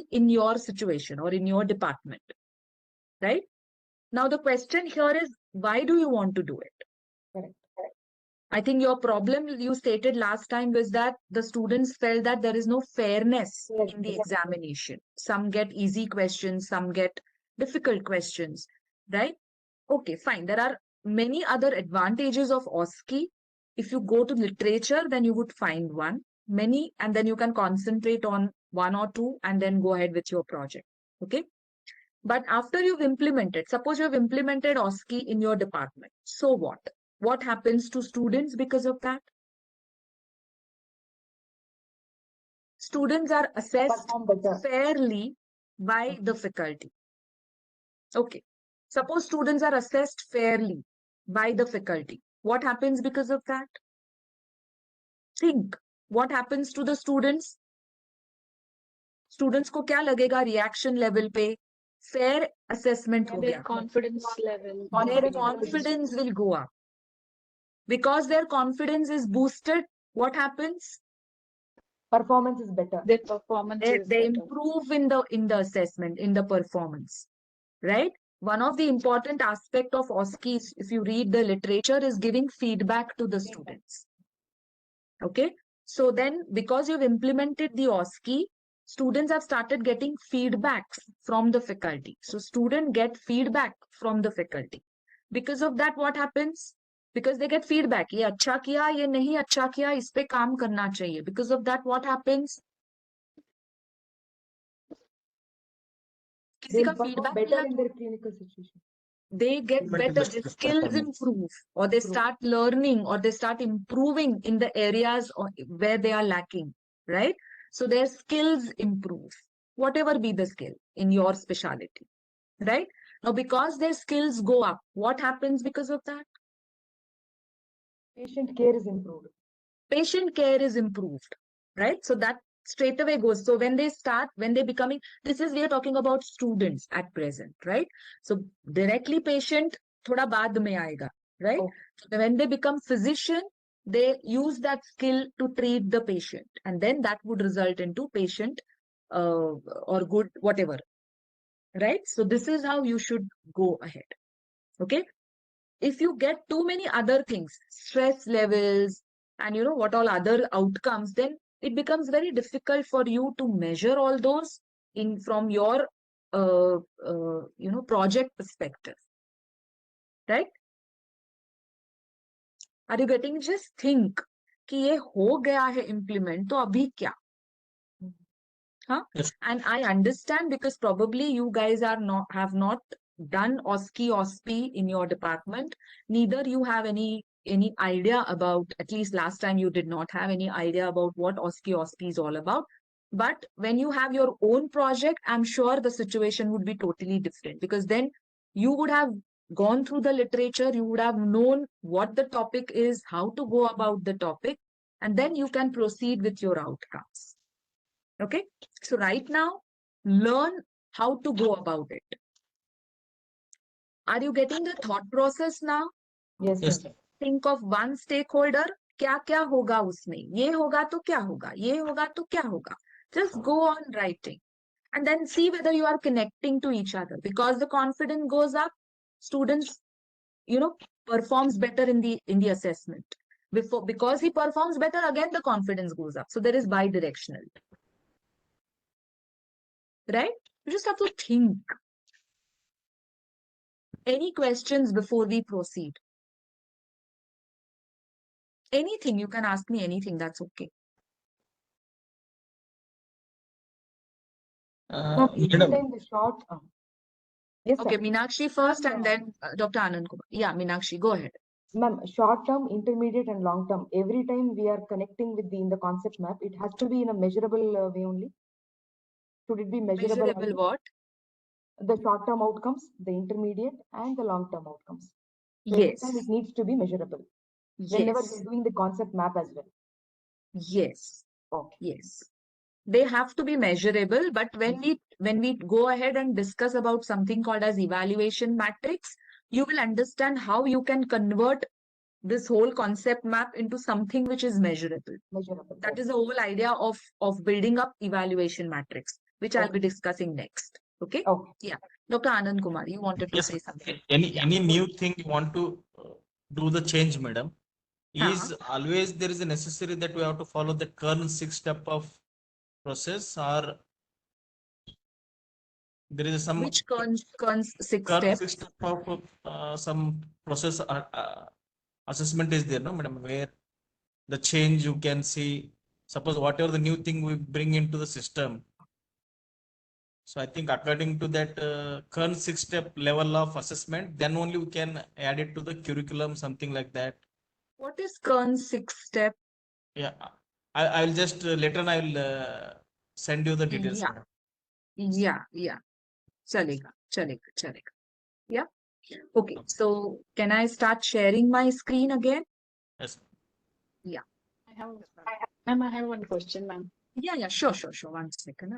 in your situation or in your department, right? Now the question here is, why do you want to do it? Correct. I think your problem you stated last time was that the students felt that there is no fairness in the examination. Some get easy questions, some get difficult questions, right? Okay, fine. There are many other advantages of OSCE. If you go to literature, then you would find many, and then you can concentrate on one or two and then go ahead with your project. Okay. But after you've implemented, suppose you've implemented OSCE in your department. So what? What happens to students because of that? Students are assessed fairly by the faculty. Okay. Suppose students are assessed fairly by the faculty. What happens because of that? Think. What happens to the students? Students को क्या लगेगा reaction level पे? Fair assessment हो Their गया. confidence level. Their confidence will go up. Because their confidence is boosted, what happens? Performance is better. Their performance is They better. improve in the assessment, in the performance, right? One of the important aspect of OSCE, if you read the literature, is giving feedback to the students. Okay, so then because you've implemented the OSCE, students have started getting feedbacks from the faculty. So students get feedback from the faculty. Because of that, what happens? Because they get feedback. ये अच्छा किया, ये नहीं अच्छा किया, इस पे काम करना चाहिए. Because of that, what happens? किसी का feedback better मिला in their clinical situation. they get better, their skills improve, or they start learning, or they start improving in the areas where they are lacking, right? So their skills improve, whatever be the skill in your specialty, right? Now, because their skills go up, what happens because of that? Patient care is improved. Patient care is improved, right? So that straight away goes. So when they start, when they're becoming, we are talking about students at present, right? So directly patient, thoda baad mein aayega, right? Okay. So when they become physician, they use that skill to treat the patient, and then that would result into patient or good, whatever, right? So this is how you should go ahead. Okay. If you get too many other things, stress levels, and you know what all other outcomes, then it becomes very difficult for you to measure all those in from your project perspective, right? Are you getting? Just think कि ये हो गया है implement, तो अभी क्या? Huh? Yes. And I understand because probably you guys have not done OSCE, OSPE in your department. Neither you have any idea about, at least last time you did not have any idea about what OSCE, OSPE is all about. But when you have your own project, I'm sure the situation would be totally different, because then you would have gone through the literature, you would have known what the topic is, how to go about the topic, and then you can proceed with your outcomes. Okay, so right now, learn how to go about it. Are you getting the thought process now? Yes. Yes. think of one stakeholder, क्या होगा उसमें, ये होगा तो क्या होगा, ये होगा तो क्या होगा. Just go on writing and then see whether you are connecting to each other, because the confidence goes up, students, performs better in the assessment. Because he performs better, again the confidence goes up. So there is bi-directional. Right? You just have to think. Any questions before we proceed? Anything, you can ask me anything, that's okay. Ma'am, every Madam, time the short. Yes, Okay, sir. Meenakshi first Ma'am, and then Dr. Anand Kumar. Yeah, Meenakshi, go ahead. Ma'am, short term, intermediate, and long term. Every time we are connecting with in the concept map, it has to be in a measurable way only. Should it be measurable? Measurable what? The short term outcomes, the intermediate, and the long term outcomes. So every time Yes. it needs to be measurable. Whenever Yes. we're doing the concept map as well. Yes. Okay. Yes. They have to be measurable, but when we go ahead and discuss about something called as evaluation matrix, you will understand how you can convert this whole concept map into something which is measurable. Measurable. That is the whole idea of building up evaluation matrix, which I'll be discussing next. Okay? Okay. Yeah. Dr. Anand Kumar, you wanted to yes, say something. any new thing you want to do the change, madam, is always there is a necessary that we have to follow the current 6-step of process, or there is some Which Kern's six current steps? 6 step of some process assessment is there, no, madam, where the change you can see, suppose whatever the new thing we bring into the system. So I think according to that current 6-step level of assessment, then only we can add it to the curriculum, something like that. What is Kern's 6-step? Yeah, I will just later on I will send you the details. Yeah. madam. Yeah. Chalega. Yeah. Okay. So can I start sharing my screen again? Yes. Yeah. Ma'am, I have one question, ma'am. Yeah. Sure. 1 second.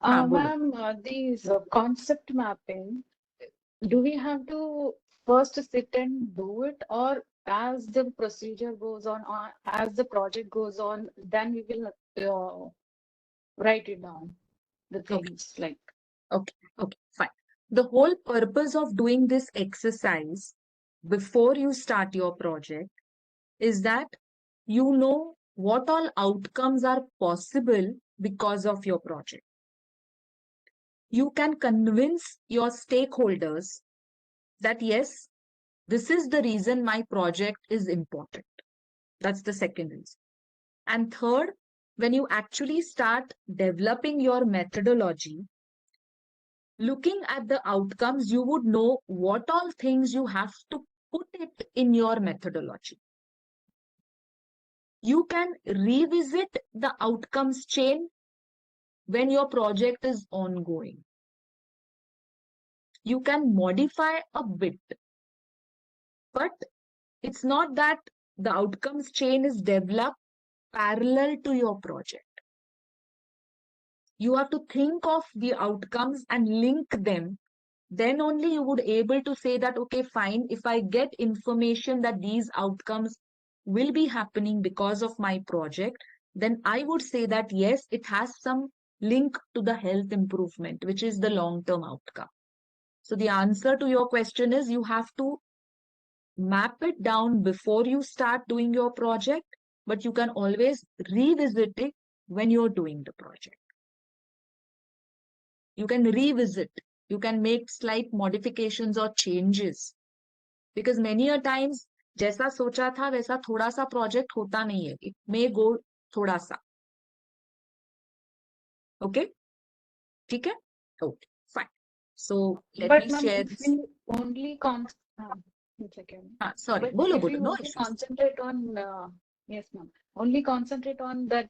bolo. Ma'am, these concept mapping, do we have to first sit and do it, or as the procedure goes on, or as the project goes on, then we will write it down, the things like. Okay, fine. The whole purpose of doing this exercise before you start your project is that you know what all outcomes are possible because of your project. You can convince your stakeholders that yes, this is the reason my project is important. That's the second reason. And third, when you actually start developing your methodology, looking at the outcomes, you would know what all things you have to put it in your methodology. You can revisit the outcomes chain when your project is ongoing. You can modify a bit, but it's not that the outcomes chain is developed parallel to your project. You have to think of the outcomes and link them. Then only you would able to say that, okay, fine, if I get information that these outcomes will be happening because of my project, then I would say that, yes, it has some link to the health improvement, which is the long-term outcome. So the answer to your question is you have to map it down before you start doing your project, but you can always revisit it when you're doing the project. You can revisit, you can make slight modifications or changes, because many a times जैसा सोचा था वैसा थोड़ा सा project होता नहीं है. It may go थोड़ा सा. Okay? ठीक है? Okay, fine. So let But me ma'am, share if this. we only Sorry, but bolo, if we no only issues. concentrate on yes, ma'am, only concentrate on that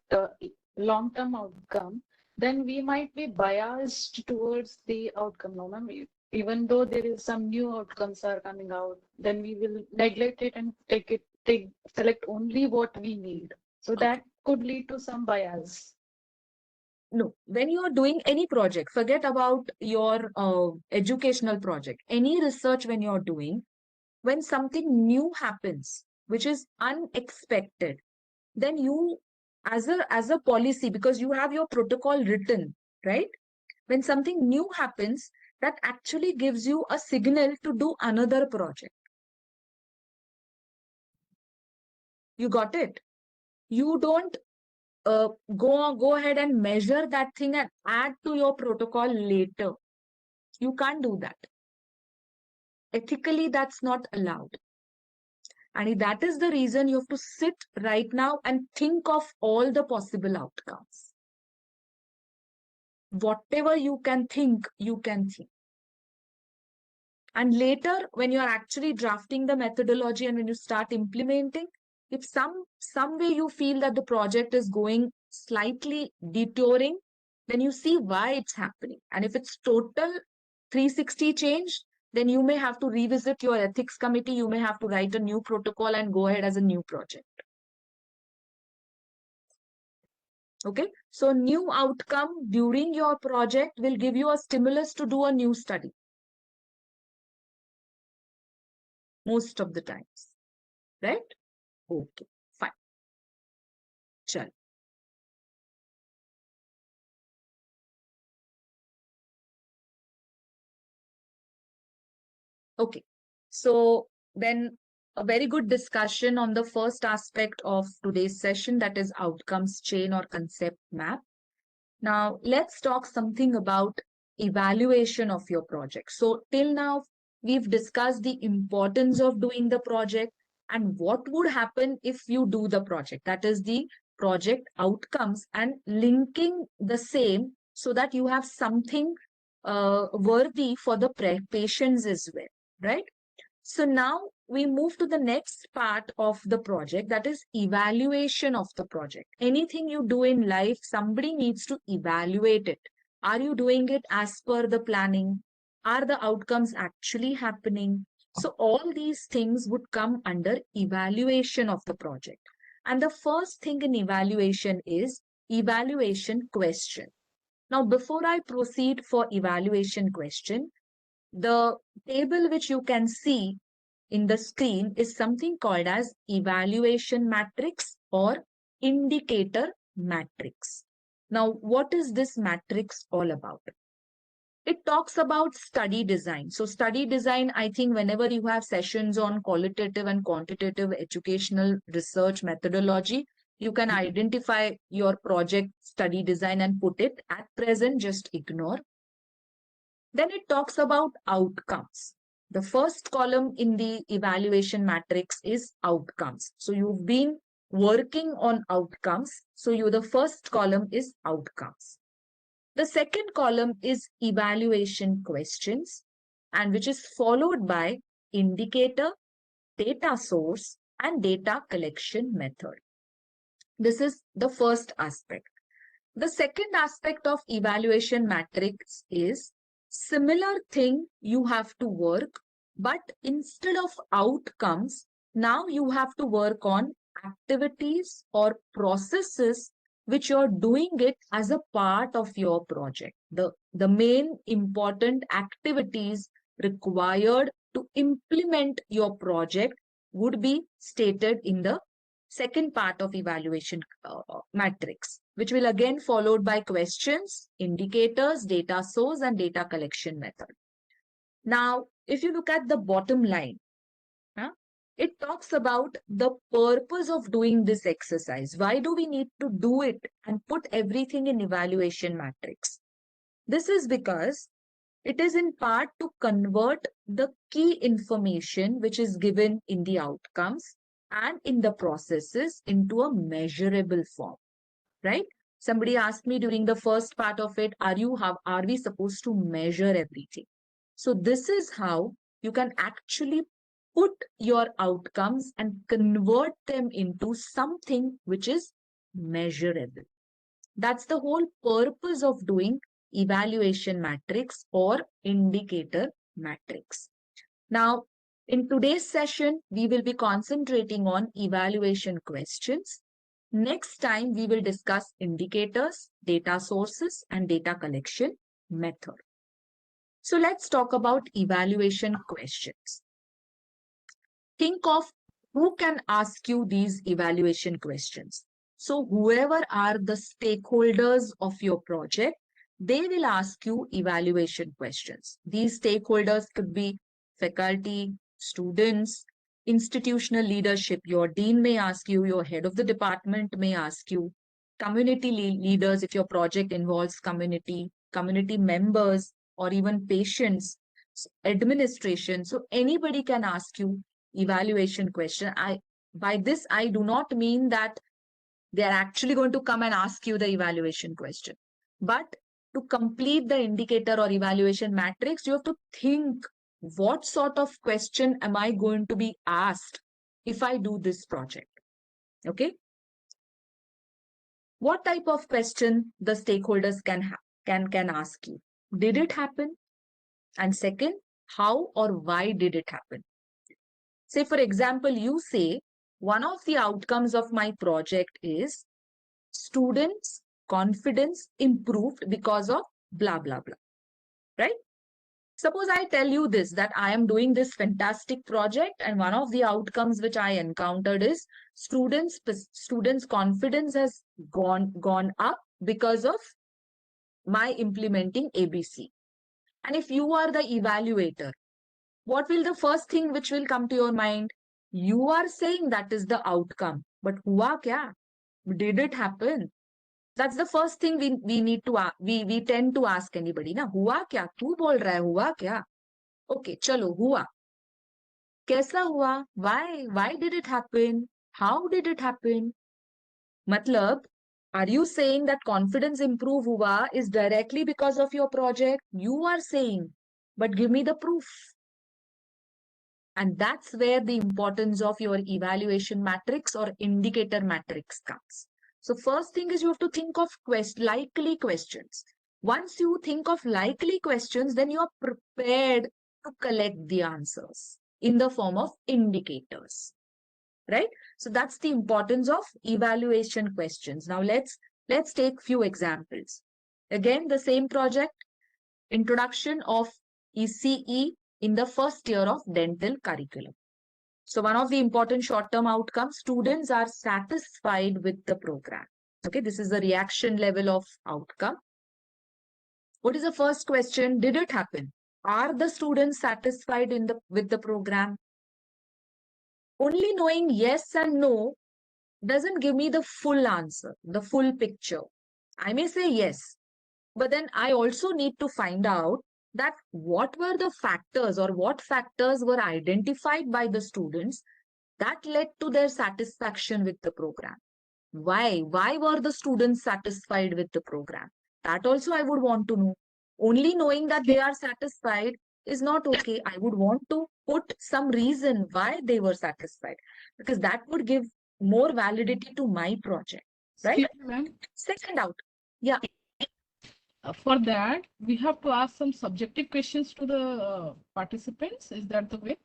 long-term outcome, then we might be biased towards the outcome. No, ma'am. Even though there is some new outcomes are coming out, then we will neglect it and select only what we need. So that could lead to some bias. No, when you are doing any project, forget about your educational project, any research when you're doing, when something new happens, which is unexpected, then you, as a policy, because you have your protocol written, right? When something new happens, that actually gives you a signal to do another project. You got it? You don't go ahead and measure that thing and add to your protocol later. You can't do that. Ethically, that's not allowed. And that is the reason you have to sit right now and think of all the possible outcomes. Whatever you can think, you can think. And later, when you are actually drafting the methodology and when you start implementing, if some way you feel that the project is going slightly detouring, then you see why it's happening. And if it's total 360 change, then you may have to revisit your ethics committee. You may have to write a new protocol and go ahead as a new project. Okay, so new outcome during your project will give you a stimulus to do a new study. Most of the times, right? Okay, fine. Chal. Okay, so then a very good discussion on the first aspect of today's session, that is outcomes chain or concept map. Now, let's talk something about evaluation of your project. So till now, we've discussed the importance of doing the project and what would happen if you do the project. That is the project outcomes and linking the same so that you have something worthy for the patients as well, right? So now we move to the next part of the project, that is evaluation of the project. Anything you do in life, somebody needs to evaluate it. Are you doing it as per the planning? Are the outcomes actually happening? So all these things would come under evaluation of the project. And the first thing in evaluation is evaluation question. Now, before I proceed for evaluation question, the table which you can see in the screen is something called as evaluation matrix or indicator matrix. Now, what is this matrix all about? It talks about study design. So study design, I think whenever you have sessions on qualitative and quantitative educational research methodology, you can identify your project study design and put it. At present, just ignore. Then it talks about outcomes. The first column in the evaluation matrix is outcomes. So you've been working on outcomes. So the first column is outcomes. The second column is evaluation questions, and which is followed by indicator, data source, and data collection method. This is the first aspect. The second aspect of evaluation matrix is similar thing you have to work, but instead of outcomes, now you have to work on activities or processes which you're doing it as a part of your project. The main important activities required to implement your project would be stated in the second part of evaluation matrix, which will again followed by questions, indicators, data source, and data collection method. Now, if you look at the bottom line, it talks about the purpose of doing this exercise. Why do we need to do it and put everything in evaluation matrix? This is because it is in part to convert the key information which is given in the outcomes and in the processes into a measurable form, right? Somebody asked me during the first part of it, are we supposed to measure everything? So this is how you can actually put your outcomes and convert them into something which is measurable. That's the whole purpose of doing evaluation matrix or indicator matrix. Now, in today's session, we will be concentrating on evaluation questions. Next time, we will discuss indicators, data sources, and data collection method. So let's talk about evaluation questions. Think of who can ask you these evaluation questions? So whoever are the stakeholders of your project, they will ask you evaluation questions. These stakeholders could be faculty, students, institutional leadership. Your dean may ask you, your head of the department may ask you, community leaders if your project involves community members, or even patients, administration. So anybody can ask you evaluation question. By this, I do not mean that they are actually going to come and ask you the evaluation question. But to complete the indicator or evaluation matrix, you have to think, what sort of question am I going to be asked if I do this project? Okay. What type of question the stakeholders can ask you? Did it happen? And second, how or why did it happen? Say, for example, you say, one of the outcomes of my project is students' confidence improved because of blah, blah, blah, right? Suppose I tell you this, that I am doing this fantastic project and one of the outcomes which I encountered is students' confidence has gone up because of my implementing ABC. And if you are the evaluator, what will the first thing which will come to your mind? You are saying that is the outcome, but hua kya? Did it happen? That's the first thing we need to we tend to ask anybody na, hua kya? Tu bol raha hai, hua kya? Okay, chalo, hua. Kaisa hua? Why did it happen? How did it happen? Matlab, are you saying that confidence improve hua is directly because of your project? You are saying, but give me the proof. And that's where the importance of your evaluation matrix or indicator matrix comes. So first thing is you have to think of likely questions. Once you think of likely questions, then you are prepared to collect the answers in the form of indicators, right? So that's the importance of evaluation questions. Now let's take few examples. Again, the same project, introduction of ECE in the first year of dental curriculum. So one of the important short-term outcomes, students are satisfied with the program. Okay, this is the reaction level of outcome. What is the first question? Did it happen? Are the students satisfied with the program? Only knowing yes and no doesn't give me the full answer, the full picture. I may say yes, but then I also need to find out that what were the factors or what factors were identified by the students that led to their satisfaction with the program. Why were the students satisfied with the program? That also I would want to know. Only knowing that they are satisfied is not okay. I would want to put some reason why they were satisfied, because that would give more validity to my project, right? Excuse me, ma'am. Second out. Yeah. For that, we have to ask some subjective questions to the participants. Is that the way?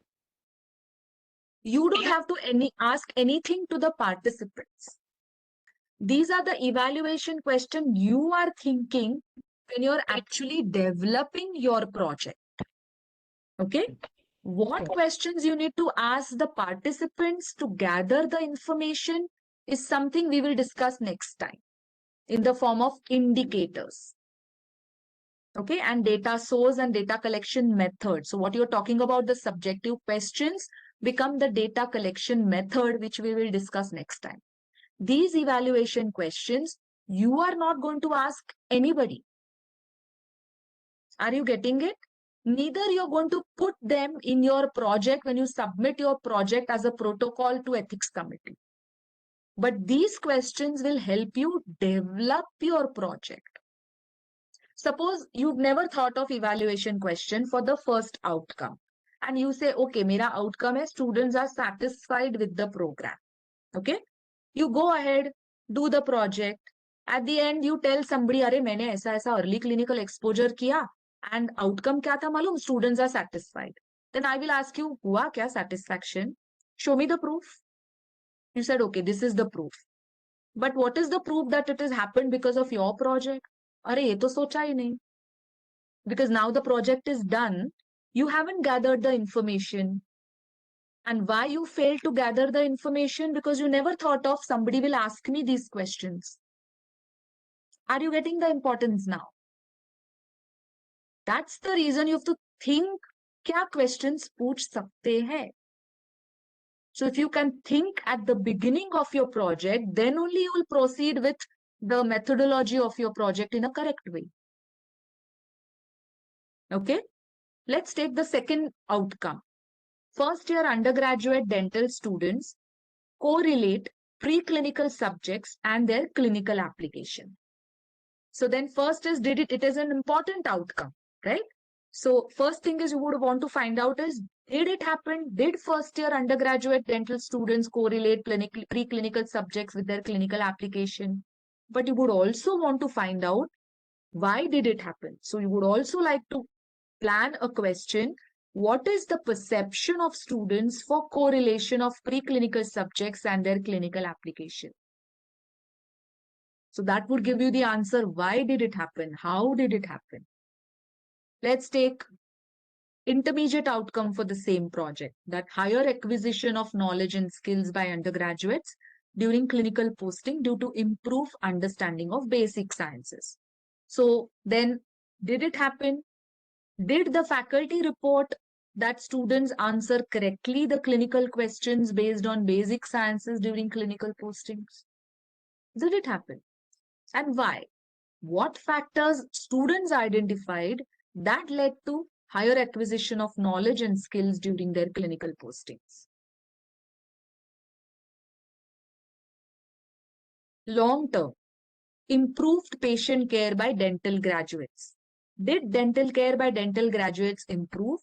You don't have to ask anything to the participants. These are the evaluation questions you are thinking when you're actually developing your project. Okay? What questions you need to ask the participants to gather the information is something we will discuss next time in the form of indicators. Okay, and data source and data collection method. So what you're talking about, the subjective questions become the data collection method, which we will discuss next time. These evaluation questions, you are not going to ask anybody. Are you getting it? Neither you're going to put them in your project when you submit your project as a protocol to ethics committee. But these questions will help you develop your project. Suppose you've never thought of evaluation question for the first outcome. And you say, okay, mera outcome is students are satisfied with the program. Okay? You go ahead, do the project. At the end, you tell somebody, अरे मैंने ऐसा early clinical exposure किया, and outcome क्या था मालूम? Students are satisfied. Then I will ask you, हुआ क्या satisfaction? Show me the proof. You said, okay, this is the proof. But what is the proof that it has happened because of your project? अरे ये तो सोचा ही नहीं. Because now the project is done, you haven't gathered the information. And why you failed to gather the information? Because you never thought of somebody will ask me these questions. Are you getting the importance now? That's the reason you have to think, क्या questions पूछ सकते हैं? So if you can think at the beginning of your project, then only you will proceed with the methodology of your project in a correct way. Okay? Let's take the second outcome. First year undergraduate dental students correlate preclinical subjects and their clinical application. So then first is, it is an important outcome, right? So first thing is you would want to find out is, did it happen? Did first year undergraduate dental students correlate preclinical subjects with their clinical application? But you would also want to find out, why did it happen? So you would also like to plan a question. What is the perception of students for correlation of preclinical subjects and their clinical application? So that would give you the answer. Why did it happen? How did it happen? Let's take intermediate outcome for the same project, that higher acquisition of knowledge and skills by undergraduates during clinical posting due to improved understanding of basic sciences. So then, did it happen? Did the faculty report that students answer correctly the clinical questions based on basic sciences during clinical postings? Did it happen? And why? What factors students identified that led to higher acquisition of knowledge and skills during their clinical postings? Long term, improved patient care by dental graduates. Did dental care by dental graduates improve?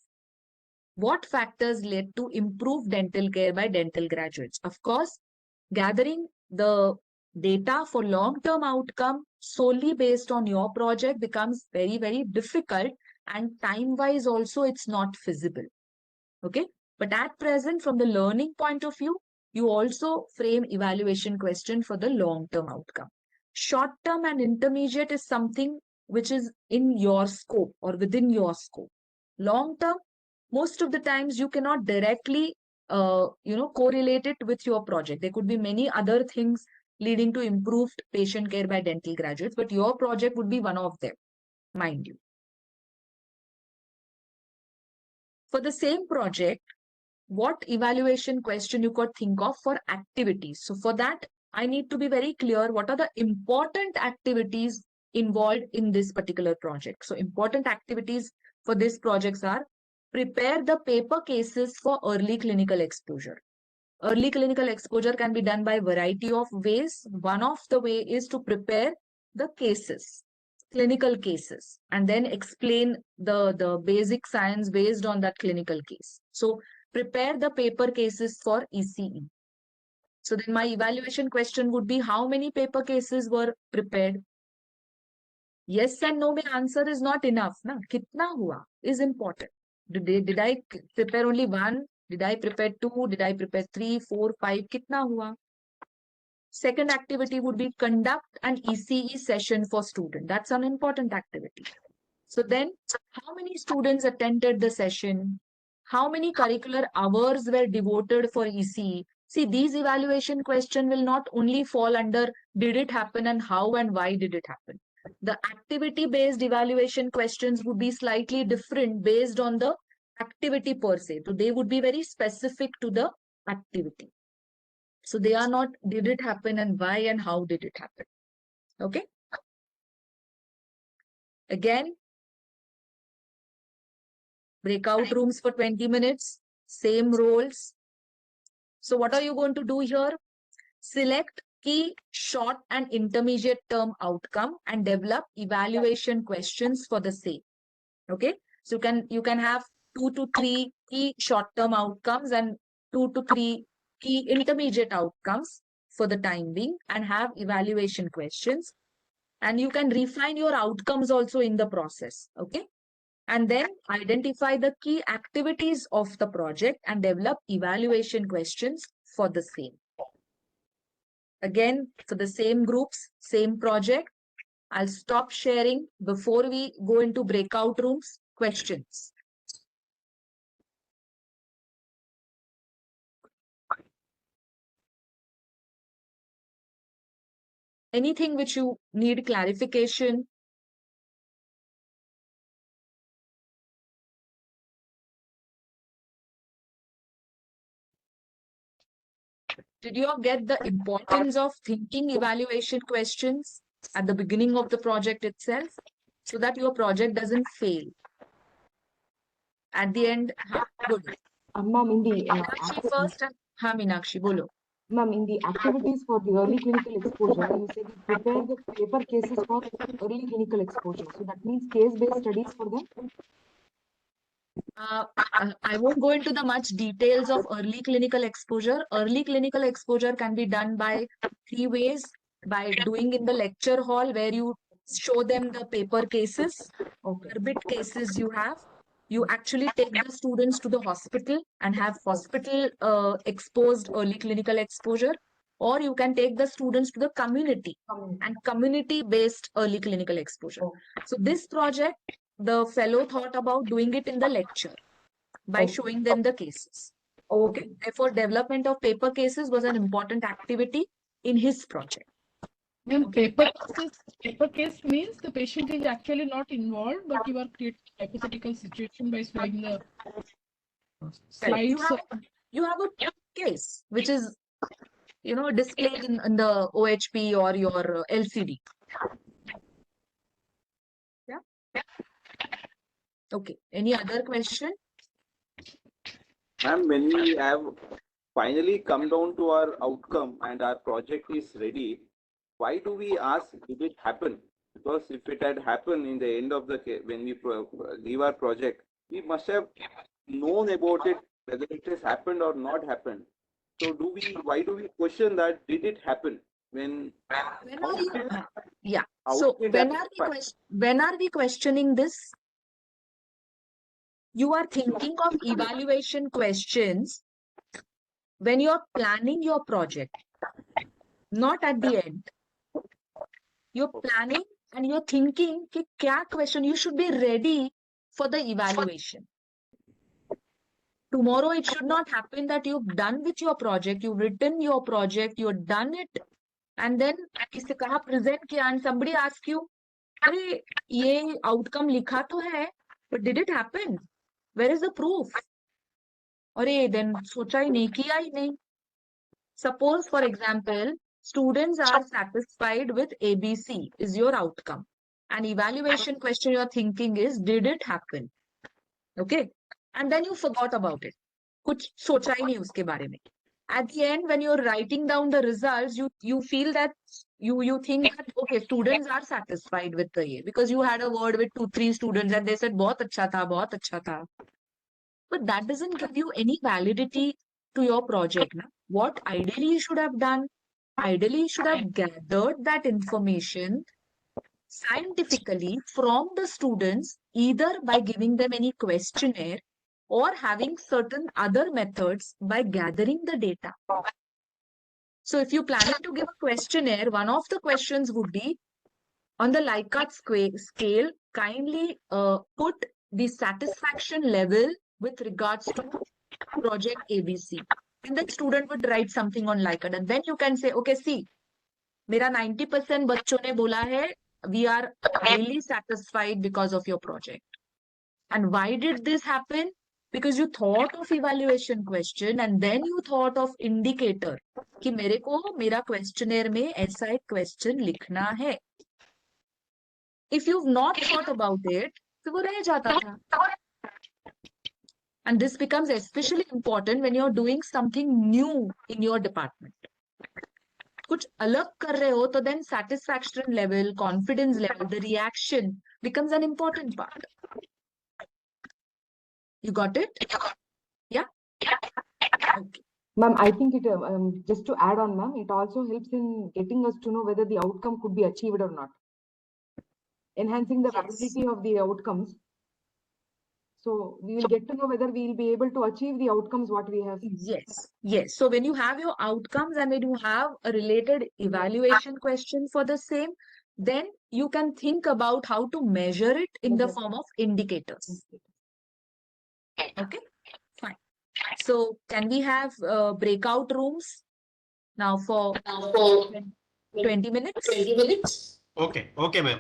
What factors led to improved dental care by dental graduates? Of course, gathering the data for long-term outcome solely based on your project becomes very, very difficult, and time-wise also it's not feasible. Okay, but at present, from the learning point of view, you also frame evaluation question for the long-term outcome. Short-term and intermediate is something which is in your scope or within your scope. Long-term, most of the times you cannot directly correlate it with your project. There could be many other things leading to improved patient care by dental graduates, but your project would be one of them, mind you. For the same project, what evaluation question you could think of for activities? So for that, I need to be very clear what are the important activities involved in this particular project. So important activities for these projects are: prepare the paper cases for early clinical exposure. Early clinical exposure can be done by a variety of ways. One of the way is to prepare the cases, clinical cases, and then explain the basic science based on that clinical case. So prepare the paper cases for ECE. So then my evaluation question would be, how many paper cases were prepared? Yes and no mein answer is not enough. Na? Kitna hua is important. Did I prepare only one? Did I prepare two? Did I prepare 3, 4, 5? Kitna hua? Second activity would be conduct an ECE session for student. That's an important activity. So then, how many students attended the session? How many curricular hours were devoted for ECE? See, these evaluation questions will not only fall under did it happen and how and why did it happen. The activity-based evaluation questions would be slightly different based on the activity per se. So they would be very specific to the activity. So they are not did it happen and why and how did it happen. Okay. Again, breakout rooms for 20 minutes, same roles. So what are you going to do here? Select key short and intermediate term outcome and develop evaluation questions for the same. Okay. So you can have 2 to 3 key short term outcomes and 2 to 3 key intermediate outcomes for the time being, and have evaluation questions. And you can refine your outcomes also in the process. Okay. And then identify the key activities of the project and develop evaluation questions for the same. Again, for the same groups, same project. I'll stop sharing before we go into breakout rooms. Questions? Anything which you need clarification? Did you all get the importance of thinking evaluation questions at the beginning of the project itself so that your project doesn't fail? At the end, good. Ma'am, in the Meenakshi first. Meenakshi, bolo. ma'am, in the activities for the early clinical exposure, you said you prepare the paper cases for early clinical exposure. So that means case-based studies for them. I won't go into the much details of early clinical exposure. Early clinical exposure can be done by 3 ways. By doing in the lecture hall where you show them the paper cases, bit cases you have. You actually take the students to the hospital and have hospital exposed early clinical exposure. Or you can take the students to the community and community-based early clinical exposure. So this project, the fellow thought about doing it in the lecture by showing them the cases. Okay. Therefore, development of paper cases was an important activity in his project. Ma'am, paper case means the patient is actually not involved, but you are creating a hypothetical situation by showing the slides. You have a case which is, displayed in the OHP or your LCD. Yeah. Okay. Any other question? Ma'am, when we have finally come down to our outcome and our project is ready, why do we ask, did it happen? Because if it had happened in the end of the when we leave our project, we must have known about it, whether it has happened or not happened. So why do we question that, did it happen? When are you, yeah. So when are we questioning this? You are thinking of evaluation questions when you're planning your project, not at the end. You're planning and you're thinking, kya question? You should be ready for the evaluation. Tomorrow, it should not happen that you've done with your project, you've written your project, you've done it, and then किसी कहा present किया and somebody asks you, अरे ये outcome लिखा तो है, but did it happen? Where is the proof? अरे then सोचा ही नहीं, किया ही नहीं. Suppose, for example, students are satisfied with ABC is your outcome. An evaluation question you're thinking is, did it happen? Okay. And then you forgot about it. कुछ सोचा ही नहीं उसके बारे में. At the end, when you're writing down the results, you feel that you think that, okay, students are satisfied with the year because you had a word with 2-3 students and they said, बहुत अच्छा था, बहुत अच्छा था. But that doesn't give you any validity to your project. Na? What ideally you should have done? Ideally, you should have gathered that information scientifically from the students, either by giving them any questionnaire or having certain other methods by gathering the data. So if you're planning to give a questionnaire, one of the questions would be, on the Likert scale, kindly put the satisfaction level with regards to project ABC. And the student would write something on Likert. And then you can say, okay, see, मेरा 90% बच्चों ने बोला है, we are highly satisfied because of your project. And why did this happen? Because you thought of evaluation question and then you thought of indicator कि मेरे को मेरा questionnaire में ऐसा एक question लिखना है. If you've not thought about it, तो वो रह जाता था. And this becomes especially important when you're doing something new in your department. कुछ अलग कर रहे हो, तो then satisfaction level, confidence level, the reaction becomes an important part. You got it? Yeah? Okay. Ma'am, I think it, just to add on, ma'am, it also helps in getting us to know whether the outcome could be achieved or not. Enhancing the validity of the outcomes. So we will get to know whether we will be able to achieve the outcomes what we have. Yes. So when you have your outcomes and when you have a related evaluation question for the same, then you can think about how to measure it in the form of indicators. Okay, fine. So can we have breakout rooms now for 20 minutes. 20 minutes. Okay, okay, ma'am.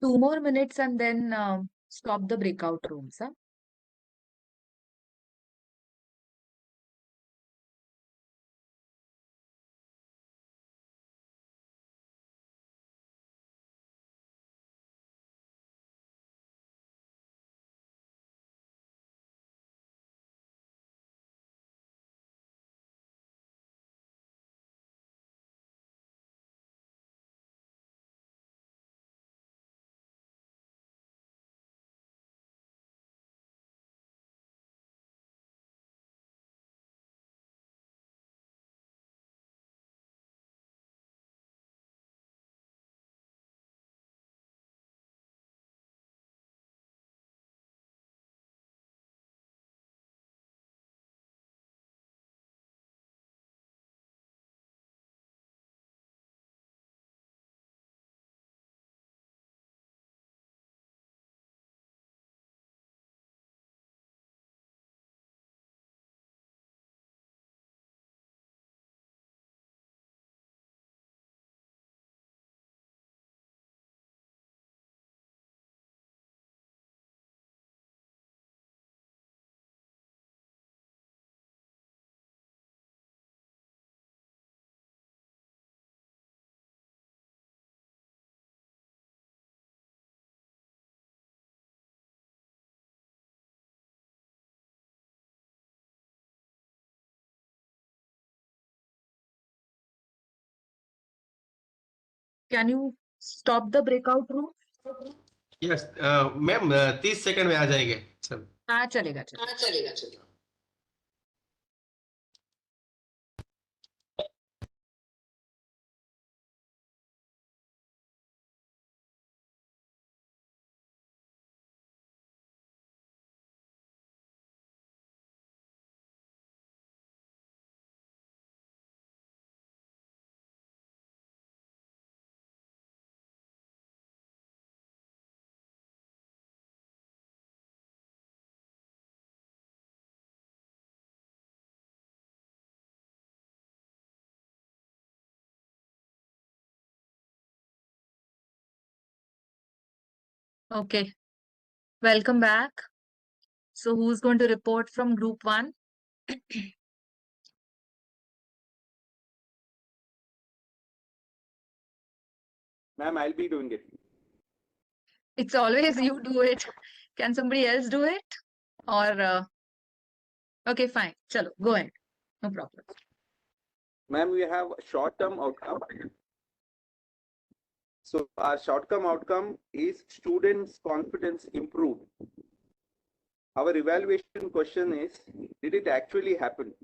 2 more minutes and then stop the breakout rooms. Huh? Can you stop the breakout room? Yes ma'am 30 second में आ जाएंगे सब. हाँ चलेगा चलेगा. Okay, welcome back. So who's going to report from group 1? Ma'am, I'll be doing it. It's always you do it. Can somebody else do it? Or okay, fine. Chalo, go ahead. No problem. Ma'am, we have short-term outcome. So our short-term outcome is students' confidence improved. Our evaluation question is, did it actually happen?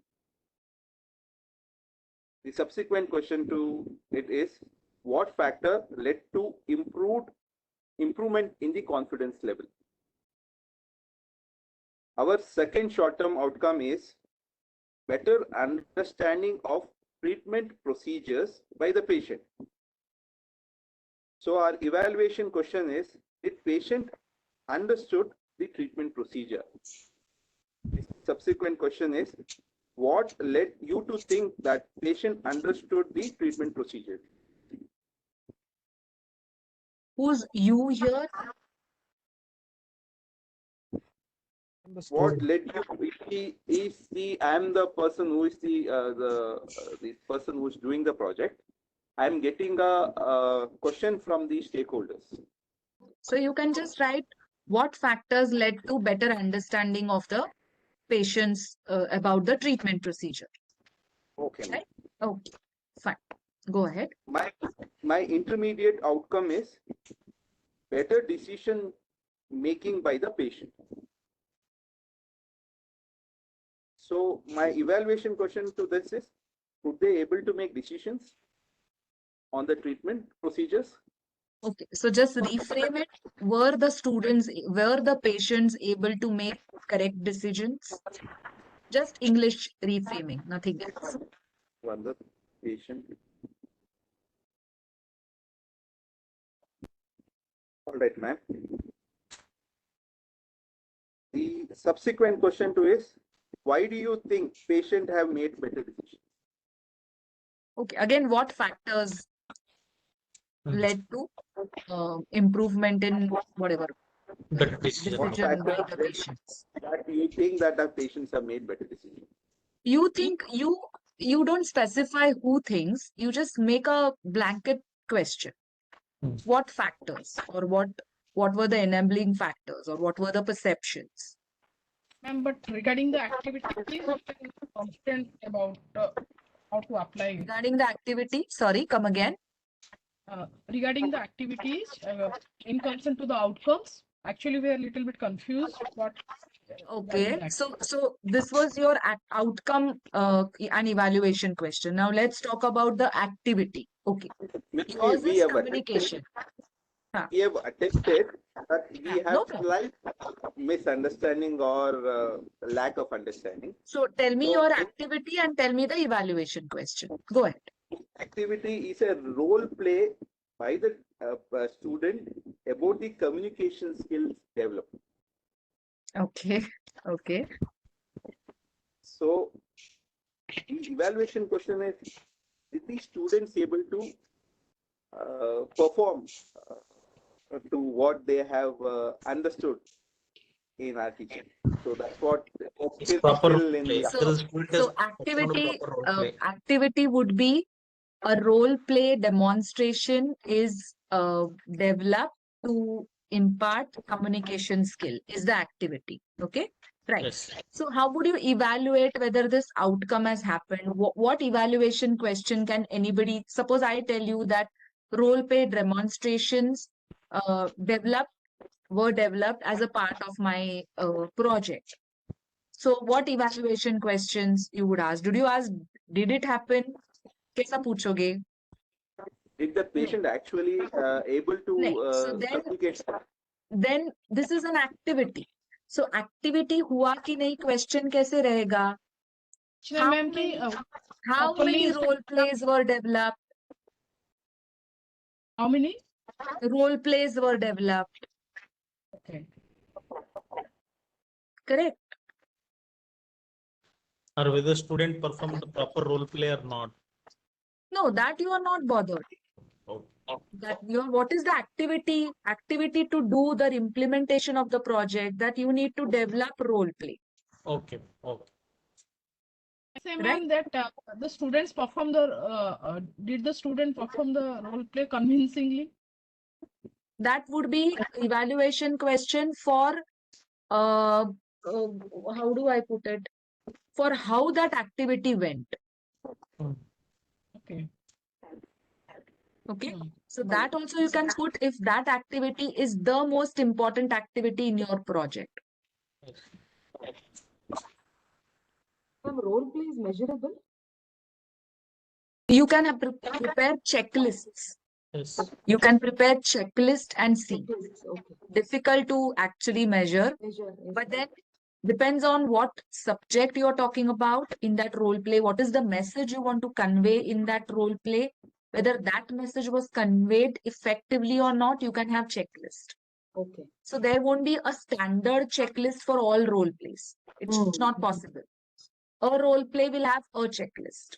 The subsequent question to it is, what factor led to improvement in the confidence level? Our second short-term outcome is better understanding of treatment procedures by the patient. So our evaluation question is, did patient understood the treatment procedure? The subsequent question is, what led you to think that patient understood the treatment procedure? Who's you here? What led you? I am the person who is the person who is doing the project. I am getting a question from the stakeholders. So you can just write what factors led to better understanding of the patients about the treatment procedure. Okay. Right? Okay, fine. Go ahead. My intermediate outcome is better decision making by the patient. So my evaluation question to this is, could they able to make decisions on the treatment procedures? Okay, so just reframe it. Were the patients able to make correct decisions? Just English reframing, nothing else. Were the patient? All right, ma'am. The subsequent question to is, why do you think patient have made better decisions? Okay, again, what factors? led to improvement in whatever The decision. What decision by factors the then patients. that you think that the patients have made better decisions? You think you don't specify who thinks, you just make a blanket question. What factors or what were the enabling factors or what were the perceptions? Ma'am, but regarding the activity, we can be confident about how to apply it. Regarding the activity, sorry, come again. Regarding the activities, in concern to the outcomes, actually we are a little bit confused. What? Okay, so this was your outcome and evaluation question. Now let's talk about the activity. Okay, Which yours we is have communication. we have attempted, but we No have problem. slight misunderstanding or lack of understanding. So tell me So your in- activity and tell me the evaluation question. Go ahead. Activity is a role play by the student about the communication skills developed. Okay, okay. So the evaluation question is, did the students able to perform to what they have understood in our teaching? So that's what It's is proper still role in play. the After the student has So performed a proper role play. activity would be a role play demonstration is developed to impart communication skill is the activity. Okay, right. Yes. So how would you evaluate whether this outcome has happened? What evaluation question can anybody, suppose I tell you that role play demonstrations were developed as a part of my project. So what evaluation questions you would ask? Did you ask, did it happen? कैसा पूछोगे? did the patient actually able to नहीं. So communicate? then this is an activity. So activity हुआ कि नहीं question कैसे रहेगा? Actually, ma'am, How many role plays were developed? how many? Role plays were developed. Okay. Correct. Or whether the student performed the proper role play or not. No, that you are not bothered. Oh. That what is the activity? Activity to do the implementation of the project, that you need to develop role play. Okay. Okay. I say, Right. ma'am, that the students perform the did the student perform the role play convincingly? That would be evaluation question for how do I put it? For how that activity went. Okay. Okay. Hmm. So that also you can put if that activity is the most important activity in your project. Role play is measurable. You can prepare checklists. Yes. You can prepare checklist and see. Checklists, okay. Difficult to actually measure, Measure, yes. but then depends on what subject you're talking about in that role play. What is the message you want to convey in that role play? Whether that message was conveyed effectively or not, you can have checklist. Okay. So there won't be a standard checklist for all role plays. It's not possible. A role play will have a checklist.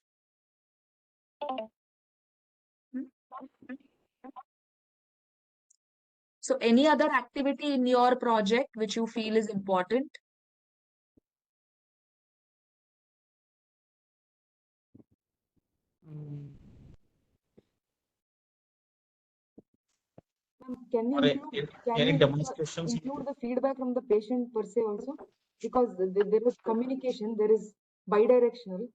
So any other activity in your project which you feel is important? Can we Or include, any demonstrations? include the feedback from the patient per se also? Because there is communication, there is bidirectional.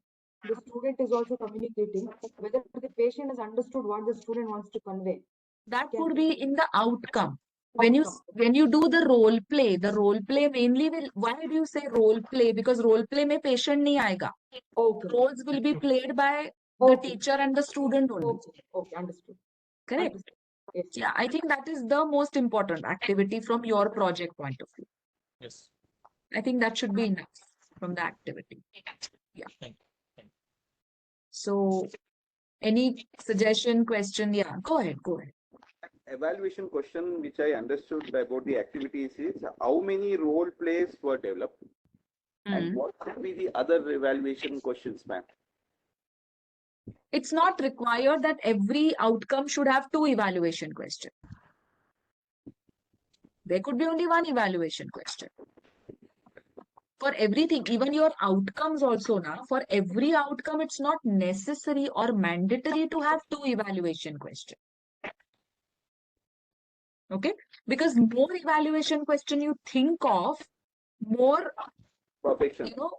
The student is also communicating. Whether the patient has understood what the student wants to convey. That would be in the outcome. When you do the role play mainly will, why do you say role play? Because role play mein patient nahi aayega. Okay. Roles will be played by the teacher and the student only. Okay, understood. Correct. Understood. Yes. Yeah, I think that is the most important activity from your project point of view. Yes. I think that should be enough from the activity. Yeah. Thank you. So any suggestion, question? Yeah, go ahead. Evaluation question which I understood about the activities is how many role plays were developed and what could be the other evaluation questions, ma'am? It's not required that every outcome should have 2 evaluation questions. There could be only 1 evaluation question. For everything, even your outcomes also now, for every outcome, it's not necessary or mandatory to have 2 evaluation questions. Okay? Because more evaluation question you think of, more, Perfection. you know,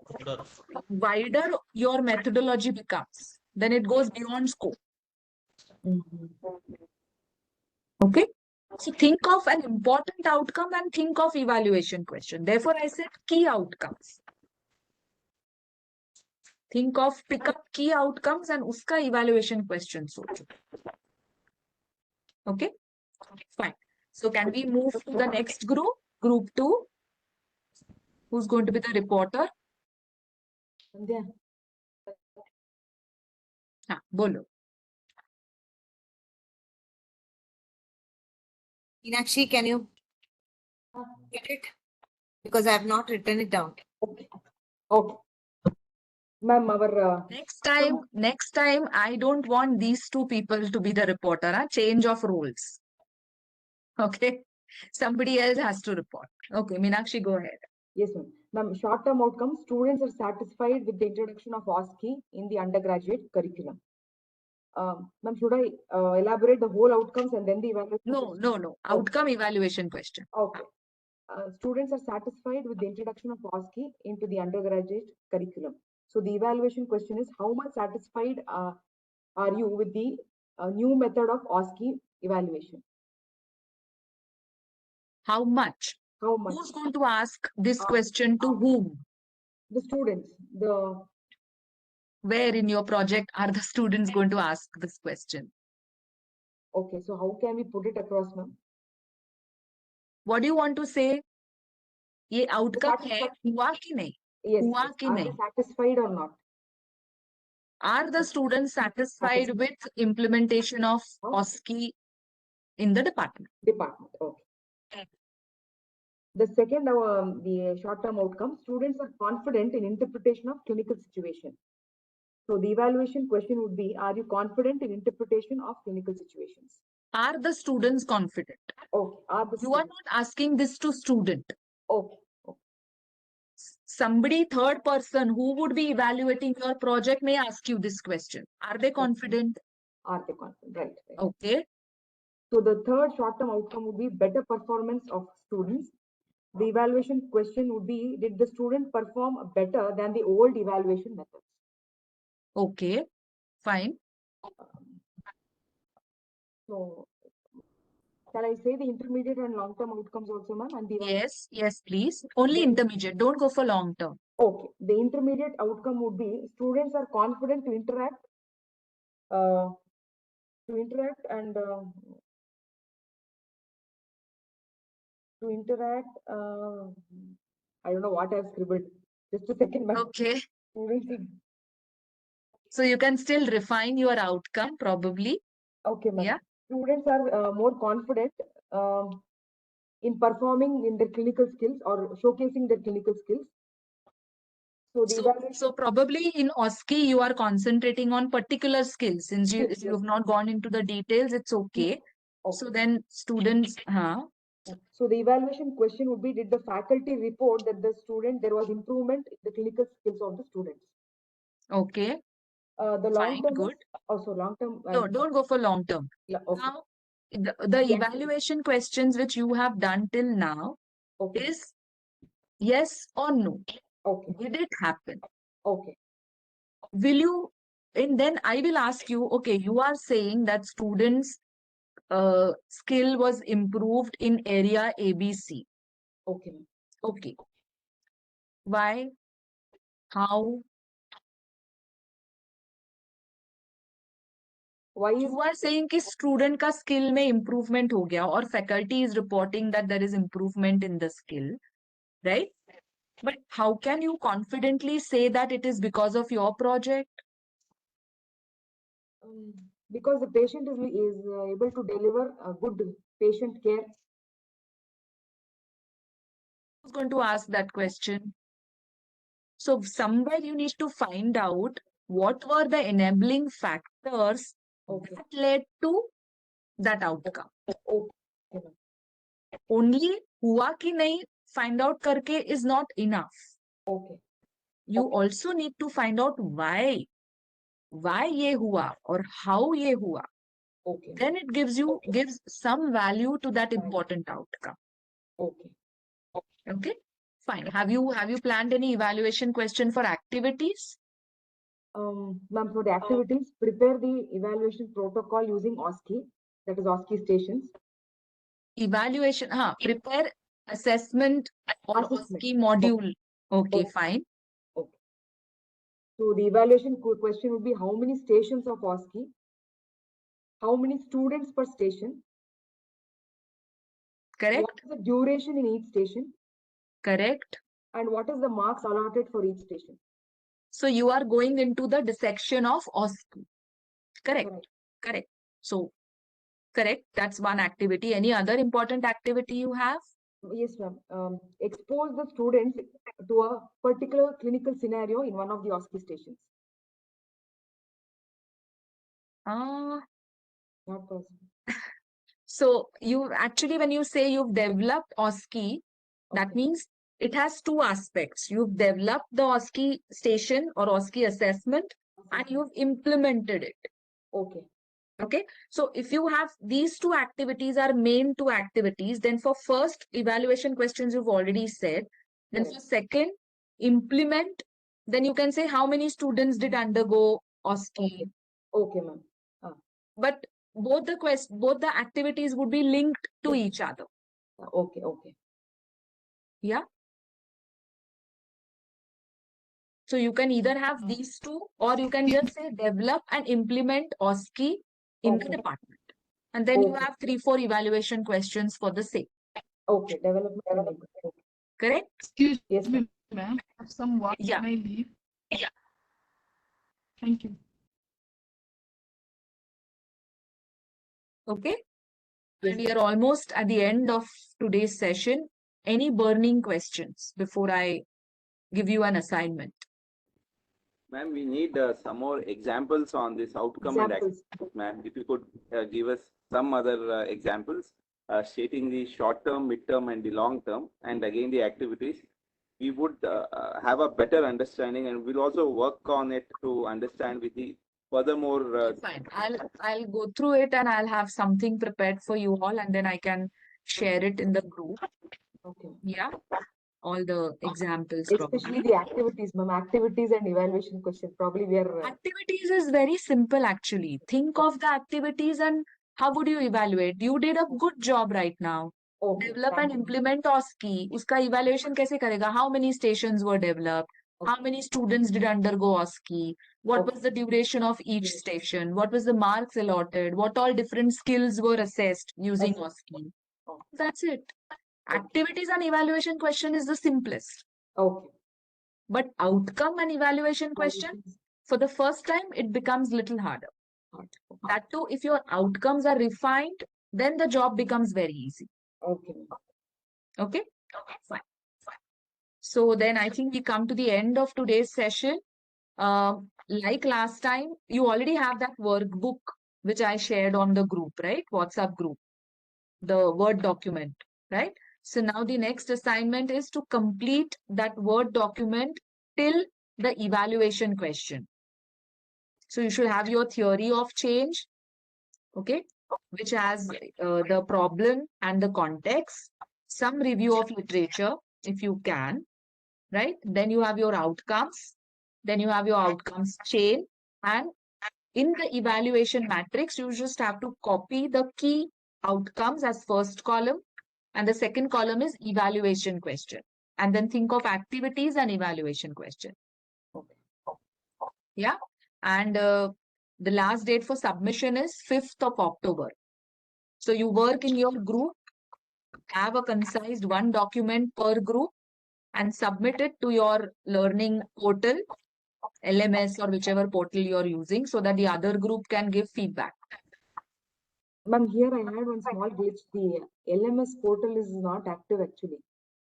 wider your methodology becomes. Then it goes beyond scope. Okay? So think of an important outcome and think of evaluation question. Therefore, I said key outcomes. Think of, pick up key outcomes and uska evaluation question socho. Okay? Fine. So can we move to the next group? Group 2. Who's going to be the reporter? Sandhya. हाँ, बोलो. Meenakshi, can you get it? Because I have not written it down. Okay. Okay. Ma'am, our Next time, I don't want these 2 people to be the reporter. Huh? Change of roles. Okay. Somebody else has to report. Okay, Meenakshi, go ahead. yes, ma'am. Ma'am, short-term outcomes. Students are satisfied with the introduction of OSCE in the undergraduate curriculum. Ma'am, should I elaborate the whole outcomes and then the evaluation? No. Outcome evaluation question. Okay. Students are satisfied with the introduction of OSCE into the undergraduate curriculum. So the evaluation question is, how much satisfied are you with the new method of OSCE evaluation? How much? How much? Who's going to ask this question to whom? The students. Where in your project are the students going to ask this question? Okay, so how can we put it across, ma'am? What do you want to say? ये outcome है, हुआ कि नहीं? Yes. हुआ कि Are they नहीं? satisfied or not? Are the students satisfied with implementation of OSCE in the department? Okay. The second, the short-term outcome, students are confident in interpretation of clinical situation. So the evaluation question would be, are you confident in interpretation of clinical situations? Are the students confident? Okay. You are not asking this to student. Okay. Somebody, third person who would be evaluating your project may ask you this question. Are they confident? Are they confident? Right. Okay. So the third short-term outcome would be better performance of students. The evaluation question would be, did the student perform better than the old evaluation methods? Okay, fine. So, shall I say the intermediate and long-term outcomes also, ma'am? And the yes, please. Only intermediate. Don't go for long-term. Okay. The intermediate outcome would be, students are confident to interact and I don't know what I've scribbled. Just a second, ma'am. Okay. So you can still refine your outcome probably. Okay, ma'am. Yeah. Students are more confident in performing in their clinical skills or showcasing their clinical skills. So probably in OSCE you are concentrating on particular skills. Since you have not gone into the details, it's okay. So then students, So the evaluation question would be, did the faculty report that there was improvement in the clinical skills of the students? Okay. The long term. Good. Also long term. No, don't go for long term. Yeah, okay. Now, the evaluation questions which you have done till now is yes or no. Okay. Did it happen? Okay. Will you, and then I will ask you, okay, you are saying that students' skill was improved in area ABC. Okay. Okay. Why? How? Why you are saying कि student का skill में improvement हो गया और faculty is reporting that there is improvement in the skill, right? But how can you confidently say that it is because of your project? Because the patient is able to deliver a good patient care. Who's going to ask that question? So somewhere you need to find out what were the enabling factors Okay. that led to that outcome. Okay. ma'am. Only हुआ कि नहीं find out करके is not enough. Okay. You also need to find out why ये हुआ or how ये हुआ. Okay. Then it gives some value to that important outcome. Okay. Okay, fine. Have you planned any evaluation question for activities? Ma'am, for the activities, prepare the evaluation protocol using OSCE, that is OSCE stations. Evaluation, prepare assessment or Assessment. OSCE module. Okay, Okay. fine. Okay. So the evaluation question would be how many stations of OSCE, how many students per station, Correct, what is the duration in each station, correct. and what is the marks allotted for each station. So you are going into the dissection of OSCE. Correct, Correct. correct. So, correct, that's one activity. Any other important activity you have? Yes, ma'am. Expose the students to a particular clinical scenario in one of the OSCE stations. Not possible. So you actually, when you say you've developed OSCE, that Okay. means it has two aspects. You've developed the OSCE station or OSCE assessment and you've implemented it. Okay. Okay. So if you have these two activities are main two activities, then for first evaluation questions, you've already said. Then for Correct. second, implement, then you can say how many students did undergo OSCE. Okay, ma'am. But both the activities would be linked to each other. Okay, okay. Yeah. So you can either have these two or you can just say develop and implement OSCE in the Okay. department. And then you Okay. have 3-4 evaluation questions for the same. Okay, development. Okay. Correct? Excuse Yes, me, ma'am. I have some work. Yeah. Can I leave? Yeah. Thank you. Okay. Yes. And we are almost at the end of today's session. Any burning questions before I give you an assignment? Ma'am, we need some more examples on this outcome and Examples. activities, ma'am. If you could give us some other examples stating the short term, mid term, and the long term, and again the activities, we would have a better understanding, and we'll also work on it to understand with the furthermore. Fine. I'll go through it and I'll have something prepared for you all, and then I can share it in the group. Okay. Yeah. All the examples Especially probably. the activities, ma'am. Activities and evaluation question. Probably we are. Activities is very simple actually. Think of the activities and how would you evaluate? You did a good job right now. Okay. Develop Thank and you. implement OSCE. Uska evaluation kaise karega? How many stations were developed? How many students did undergo OSCE? What was the duration of each station? What was the marks allotted? What all different skills were assessed using OSCE? That's it. Activities and evaluation question is the simplest. Okay. But outcome and evaluation question, for the first time, it becomes little harder. That too, if your outcomes are refined, then the job becomes very easy. Okay. Okay? Fine. So then I think we come to the end of today's session. Like last time, you already have that workbook which I shared on the group, right? WhatsApp group, the Word document, right? So now the next assignment is to complete that Word document till the evaluation question. So you should have your theory of change, okay, which has the problem and the context, some review of literature, if you can, right? Then you have your outcomes, then you have your outcomes chain, and in the evaluation matrix, you just have to copy the key outcomes as first column, and the second column is evaluation question. And then think of activities and evaluation question. Yeah. And the last date for submission is 5th of October. So you work in your group, have a concised one document per group, and submit it to your learning portal, LMS or whichever portal you're using, so that the other group can give feedback. Ma'am, here I had one small glitch. The LMS portal is not active actually.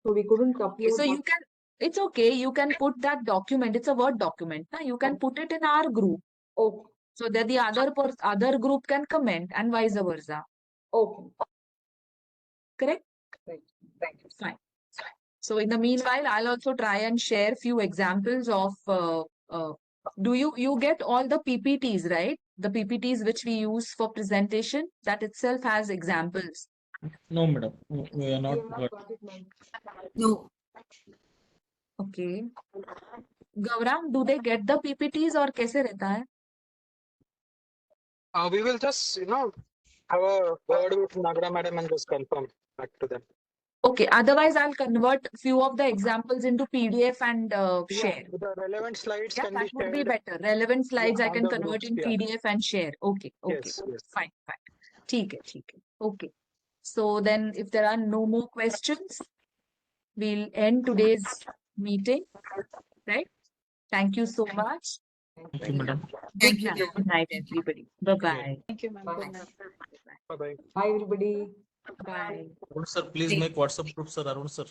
So we couldn't upload. So you can it's okay. You can put that document. It's a Word document. Na? You can put it in our group. Okay. So that the other group can comment and vice versa. Okay. Correct? Right. Fine. So in the meanwhile, I'll also try and share few examples of do you get all the PPTs, right? The PPTs which we use for presentation, that itself has examples. No, madam. We are We not have not got. got it, ma'am. No. Okay. Gaurang, do they get the PPTs or कैसे रहता है? We will just, have a word with Nagda madam and just confirm back to them. Okay, otherwise I'll convert few of the examples into PDF and share. Yeah, the relevant slides Yeah, can that be would be shared. better. Relevant slides I on can the convert groups, in yeah. PDF and share. Okay, okay. Yes, yes. Fine. ठीक है. Okay. So then if there are no more questions, we'll end today's meeting, right? Thank you so much. Thank you, madam. Thank you. Good night, everybody. Bye-bye. Thank you, ma'am. Good night. Bye-bye. Bye, everybody. Bye. Arun sir, please Thank- make WhatsApp group, sir. Arun sir.